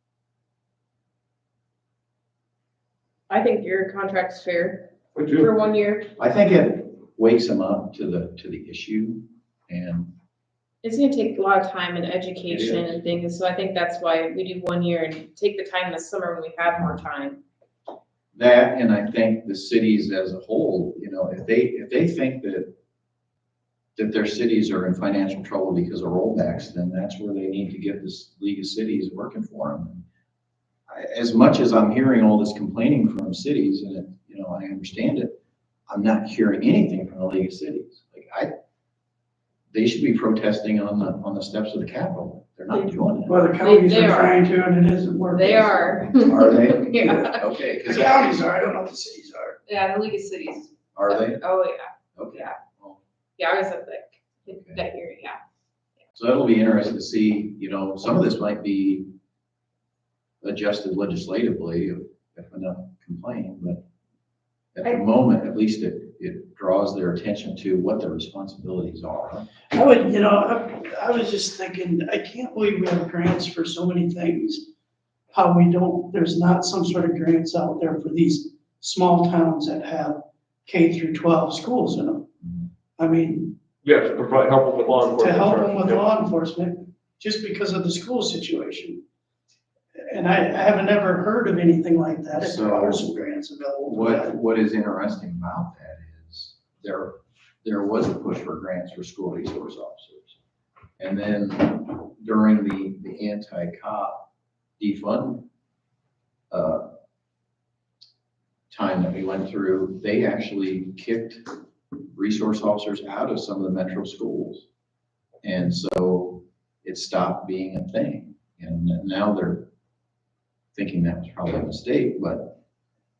[SPEAKER 3] I think your contract's fair
[SPEAKER 2] Would you?
[SPEAKER 3] for 1 year.
[SPEAKER 14] I think it wakes them up to the issue, And
[SPEAKER 3] It's gonna take a lot of time and education
[SPEAKER 14] It is.
[SPEAKER 3] and things, so I think that's why we do 1 year and take the time this summer when we have more time.
[SPEAKER 14] that, and I think the cities as a whole, you know, if they think that their cities are in financial trouble because of rollbacks, then that's where they need to get this League of Cities working for them. As much as I'm hearing all this complaining from cities, and it, you know, I understand it, I'm not hearing anything from the League of Cities. They should be protesting on the steps of the Capitol. They're not doing it.
[SPEAKER 1] Well, the counties
[SPEAKER 3] They
[SPEAKER 1] are
[SPEAKER 3] are.
[SPEAKER 1] trying to, and it isn't working.
[SPEAKER 3] They are.
[SPEAKER 14] Are they?
[SPEAKER 3] Yeah.
[SPEAKER 14] Okay,
[SPEAKER 1] The
[SPEAKER 14] because
[SPEAKER 1] counties are, I don't know if the cities are.
[SPEAKER 3] Yeah, the League of Cities.
[SPEAKER 14] are they?
[SPEAKER 3] Oh, yeah,
[SPEAKER 14] Okay.
[SPEAKER 3] yeah.
[SPEAKER 14] Well,
[SPEAKER 3] Yeah, I was at that hearing, yeah.
[SPEAKER 14] so that'll be interesting to see, you know, some of this might be adjusted legislatively if enough complain, but at the moment, at least it draws their attention to what their responsibilities are.
[SPEAKER 1] I would, you know, I was just thinking, I can't believe we have grants for so many things. How we don't, there's not some sort of grants out there for these small towns that have K through 12 schools in them. I mean,
[SPEAKER 2] Yeah, to provide help them with law
[SPEAKER 1] to
[SPEAKER 2] enforcement.
[SPEAKER 1] help them with
[SPEAKER 2] Yeah.
[SPEAKER 1] law enforcement, just because of the school situation. And I haven't ever heard of anything like that, if there are some grants available. for that.
[SPEAKER 14] What is interesting about that is there was a push for grants for school resource officers. And then during the anti-cop defund time that we went through, they actually kicked resource officers out of some of the metro schools. And so it stopped being a thing. And now they're thinking that was probably a mistake, but,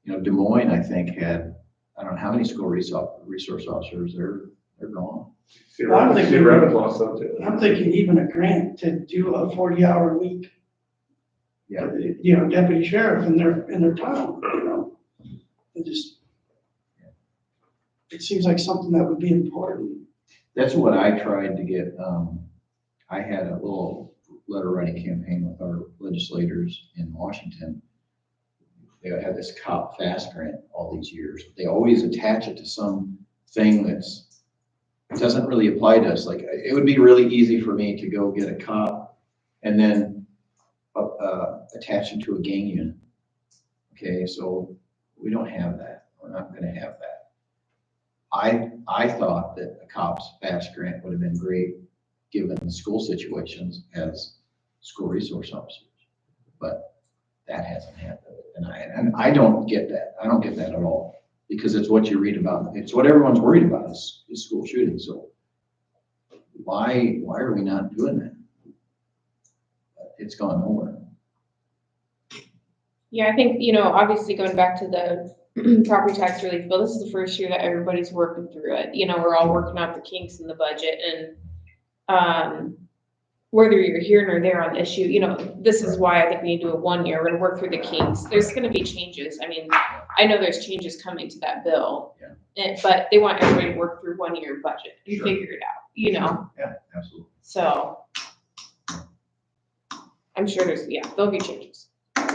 [SPEAKER 14] you know, Des Moines, I think, had, I don't know how many school resource officers, they're gone.
[SPEAKER 1] Well, I'm thinking-
[SPEAKER 2] Cedar Rapids lost some too.
[SPEAKER 1] I'm thinking even a grant to do a 40-hour week.
[SPEAKER 14] Yeah.
[SPEAKER 1] You know, deputy sheriff in their town, you know. It seems like something that would be important.
[SPEAKER 14] That's what I tried to get, I had a little letter writing campaign with our legislators in Washington. They had this cop fast grant all these years. They always attach it to some thing that's, doesn't really apply to us. Like, it would be really easy for me to go get a cop and then attach him to a gang unit. Okay, so we don't have that. We're not gonna have that. I thought that a cop's fast grant would have been great, given the school situations as school resource officers. But that hasn't happened. And I don't get that. I don't get that at all. Because it's what you read about. It's what everyone's worried about is school shootings. So why are we not doing that? It's gone nowhere.
[SPEAKER 3] Yeah, I think, you know, obviously going back to the property tax relief bill, this is the first year that everybody's working through it. You know, we're all working out the kinks in the budget, and whether you're here or there on the issue, you know, this is why I think we need to do a 1 year. We're gonna work through the kinks. There's gonna be changes. I mean, I know there's changes coming to that bill.
[SPEAKER 14] Yeah.
[SPEAKER 3] But they want everybody to work through 1 year budget and
[SPEAKER 14] Sure.
[SPEAKER 3] figure it out, you know?
[SPEAKER 14] Yeah, absolutely.
[SPEAKER 3] So I'm sure there'll be changes.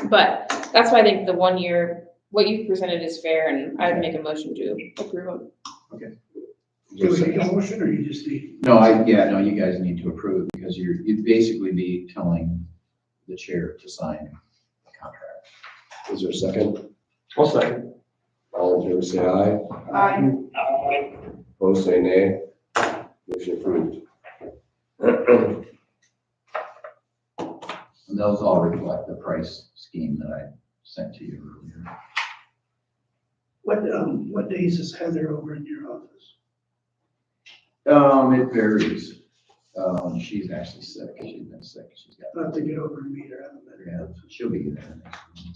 [SPEAKER 3] But that's why I think the 1 year, what you've presented is fair, and I'd make a motion to approve it.
[SPEAKER 1] Do we need a motion, or you just need?
[SPEAKER 14] No, you guys need to approve it because you'd basically be telling the chair to sign the contract.
[SPEAKER 4] Is there a second?
[SPEAKER 2] I'll second.
[SPEAKER 4] All in favor, say aye.
[SPEAKER 8] Aye.
[SPEAKER 4] Opposed, say nay. Motion approved.
[SPEAKER 14] And those all reflect the price scheme that I sent to you earlier.
[SPEAKER 1] What days is Heather over in your office?
[SPEAKER 14] It varies. She's actually sick. She's been sick. She's got,
[SPEAKER 1] I have to get over and meet her. I haven't met her.
[SPEAKER 14] yeah, she'll be there next week.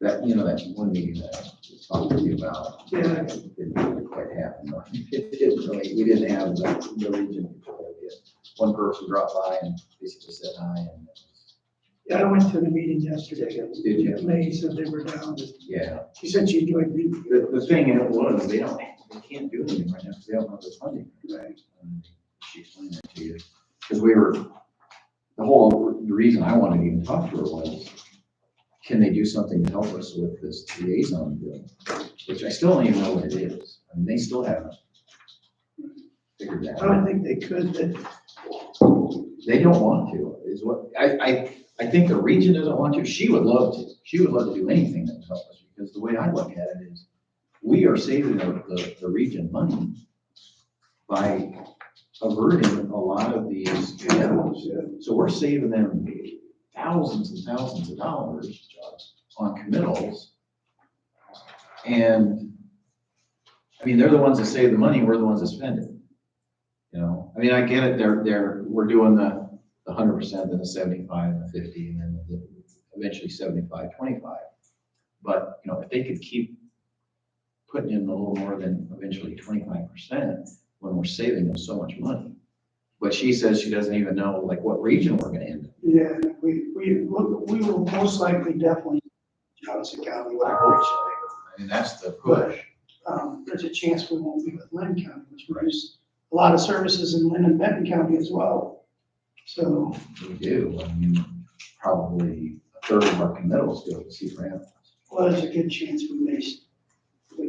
[SPEAKER 14] That, you know, that one meeting that I was talking to you about.
[SPEAKER 1] Yeah.
[SPEAKER 14] Didn't really quite happen. It didn't really, we didn't have the region control yet. One person dropped by and basically said hi and.
[SPEAKER 1] Yeah, I went to the meeting yesterday.
[SPEAKER 14] Did you?
[SPEAKER 1] May said they were down.
[SPEAKER 14] Yeah.
[SPEAKER 1] She said she enjoyed meeting.
[SPEAKER 14] The thing it was, they can't do anything right now because they don't have the funding.
[SPEAKER 1] Right.
[SPEAKER 14] And she explained that to you. Because the reason I wanted to even talk to her was, can they do something to help us with this liaison bill? Which I still don't even know what it is. I mean, they still haven't figured that
[SPEAKER 1] I
[SPEAKER 14] out.
[SPEAKER 1] don't think they could,
[SPEAKER 14] They don't want to, is what, I think the region doesn't want to. She would love to. She would love to do anything that would help us, because the way I look at it is, we are saving the region money by averting a lot of these animals. So we're saving them thousands and thousands of dollars on committals. And, I mean, they're the ones that save the money, we're the ones that spend it. You know, I mean, I get it, we're doing the 100% and the 75 and the 50 and then eventually 75, 25. But, you know, if they could keep putting in a little more than eventually 25% when we're saving them so much money. But she says she doesn't even know like what region we're gonna end up.
[SPEAKER 1] yeah, we will most likely definitely Johnson County with
[SPEAKER 14] I
[SPEAKER 1] our
[SPEAKER 14] hope so. I mean, that's the push.
[SPEAKER 1] there's a chance we won't be with Lynn County, which produce a lot of services in Lynn and Benton County as well. So,
[SPEAKER 14] We do. I mean, probably a third of our committals go to see for animals.
[SPEAKER 1] well, there's a good chance we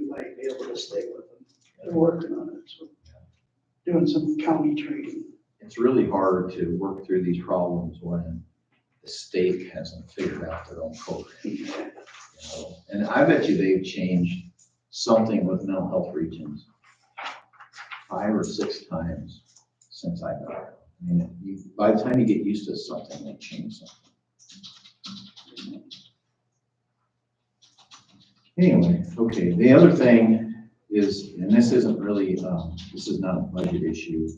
[SPEAKER 1] might be able to stay with them. They're working on it, so doing some county trading.
[SPEAKER 14] It's really hard to work through these problems when the state hasn't figured out their own program. You know? And I bet you they've changed something with mental health regions 5 or 6 times since I got it. I mean, by the time you get used to something, they change something. Anyway, okay, the other thing is, and this isn't really, this is not a budget issue.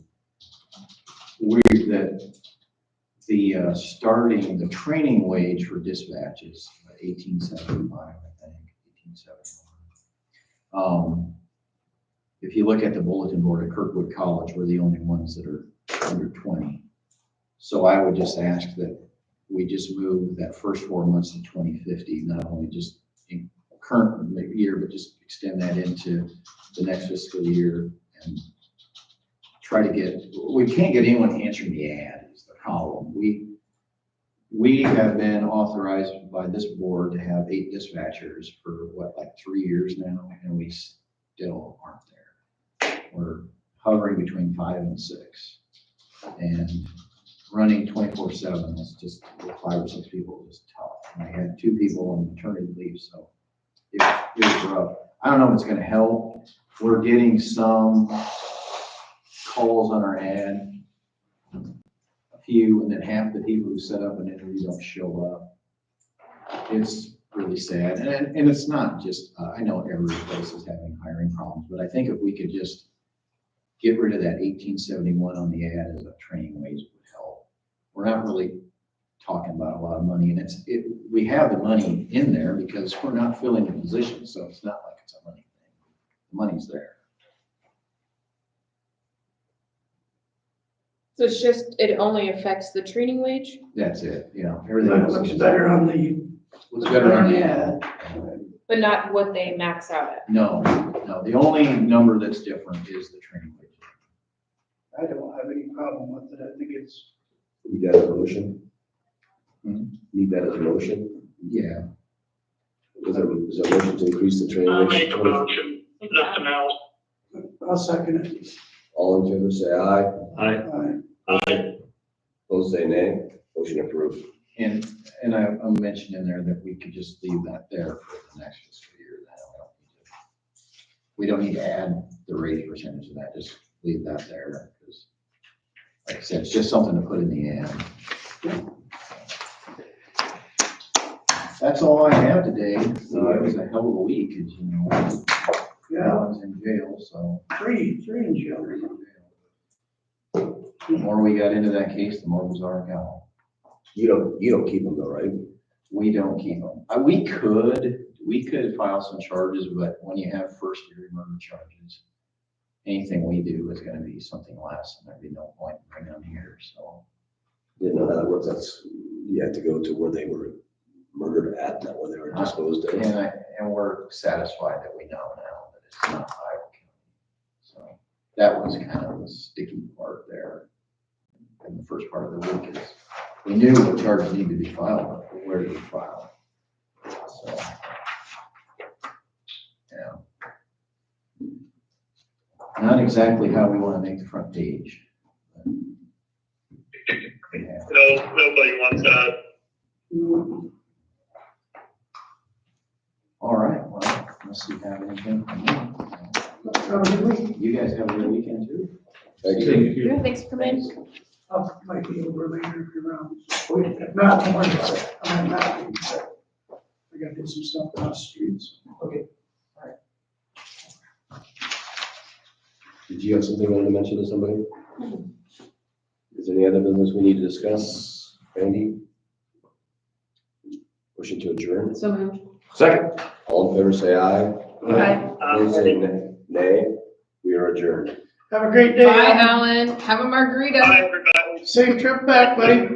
[SPEAKER 14] Starting the training wage for dispatch is 1875, I think, 1871. If you look at the bulletin board at Kirkwood College, we're the only ones that are under 20. So I would just ask that we just move that first 4 months to 2050, not only just in current year, but just extend that into the next fiscal year and try to get, we can't get anyone answering the ad is the problem. We have been authorized by this board to have 8 dispatchers for like 3 years now, and we still aren't there. We're hovering between 5 and 6. And running 24/7 is just, with 5 or 6 people, is tough. And I had 2 people on maternity leave, so it was rough. I don't know if it's gonna help. We're getting some calls on our ad, a few, and then half the people who set up an interview don't show up. It's really sad, and it's not just, I know every place is having hiring problems, but I think if we could just get rid of that 1871 on the ad as a training wage would help. We're not really talking about a lot of money, and we have the money in there because we're not filling the position, so it's not like it's a money thing. The money's there.
[SPEAKER 3] So it's just, it only affects the training wage?
[SPEAKER 14] That's it, you know,
[SPEAKER 1] It
[SPEAKER 14] everything else
[SPEAKER 1] looks
[SPEAKER 14] is
[SPEAKER 1] better on the.
[SPEAKER 14] looks better on the ad.
[SPEAKER 3] But not what they max out at?
[SPEAKER 14] No, the only number that's different is the training wage.
[SPEAKER 1] I don't have any problem with it. I think it's,
[SPEAKER 4] Need that as a motion?
[SPEAKER 14] Hmm?
[SPEAKER 4] Need that as a motion?
[SPEAKER 14] Yeah,
[SPEAKER 4] Is there a motion to increase the training?
[SPEAKER 6] I'll
[SPEAKER 4] wage?
[SPEAKER 6] make a motion, nothing else.
[SPEAKER 1] I'll second it.
[SPEAKER 4] All in favor, say aye.
[SPEAKER 1] Aye.
[SPEAKER 4] Opposed, say nay. Motion approved.
[SPEAKER 14] and I'm mentioning in there that we could just leave that there for the next fiscal year. We don't need to add the raise percentage of that, just leave that there, because like I said, it's just something to put in the ad. That's all I have today. It was a hell of a week, as you know.
[SPEAKER 1] Yeah,
[SPEAKER 14] Alan's in jail, so.
[SPEAKER 1] 3 in jail.
[SPEAKER 14] The more we got into that case, the more was our account.
[SPEAKER 4] You don't keep them though, right?
[SPEAKER 14] We don't keep them. We could file some charges, but when you have first degree murder charges, anything we do is gonna be something less, and there'd be no point in bringing them here, so.
[SPEAKER 4] Didn't know how that works. You have to go to where they were murdered at, not where they were disposed of.
[SPEAKER 14] And we're satisfied that we know now that it's not Iowa County. So that was kind of the sticky part there. And the first part of the week is, we knew what charges needed to be filed, but where to be filed. So, yeah. not exactly how we want to make the front page. Yeah.
[SPEAKER 6] No, nobody wants that.
[SPEAKER 14] All right, well, unless you have anything. You guys have a good weekend too?
[SPEAKER 4] Thank you.
[SPEAKER 3] Yeah, thanks for coming.
[SPEAKER 1] Might be over later if you're around. If not, don't worry about it. I might not be, but I gotta do some stuff on the streets. Okay.
[SPEAKER 4] Did you have something you wanted to mention to somebody? Is there any other business we need to discuss? Randy? Motion to adjourn?
[SPEAKER 3] So moved.
[SPEAKER 4] Second. All in favor, say aye.
[SPEAKER 3] Bye.
[SPEAKER 4] Opposed, say nay. We are adjourned.
[SPEAKER 1] Have a great day.
[SPEAKER 3] Bye, Alan. Have a margarita.
[SPEAKER 6] Bye, everybody.
[SPEAKER 1] Safe trip back, buddy.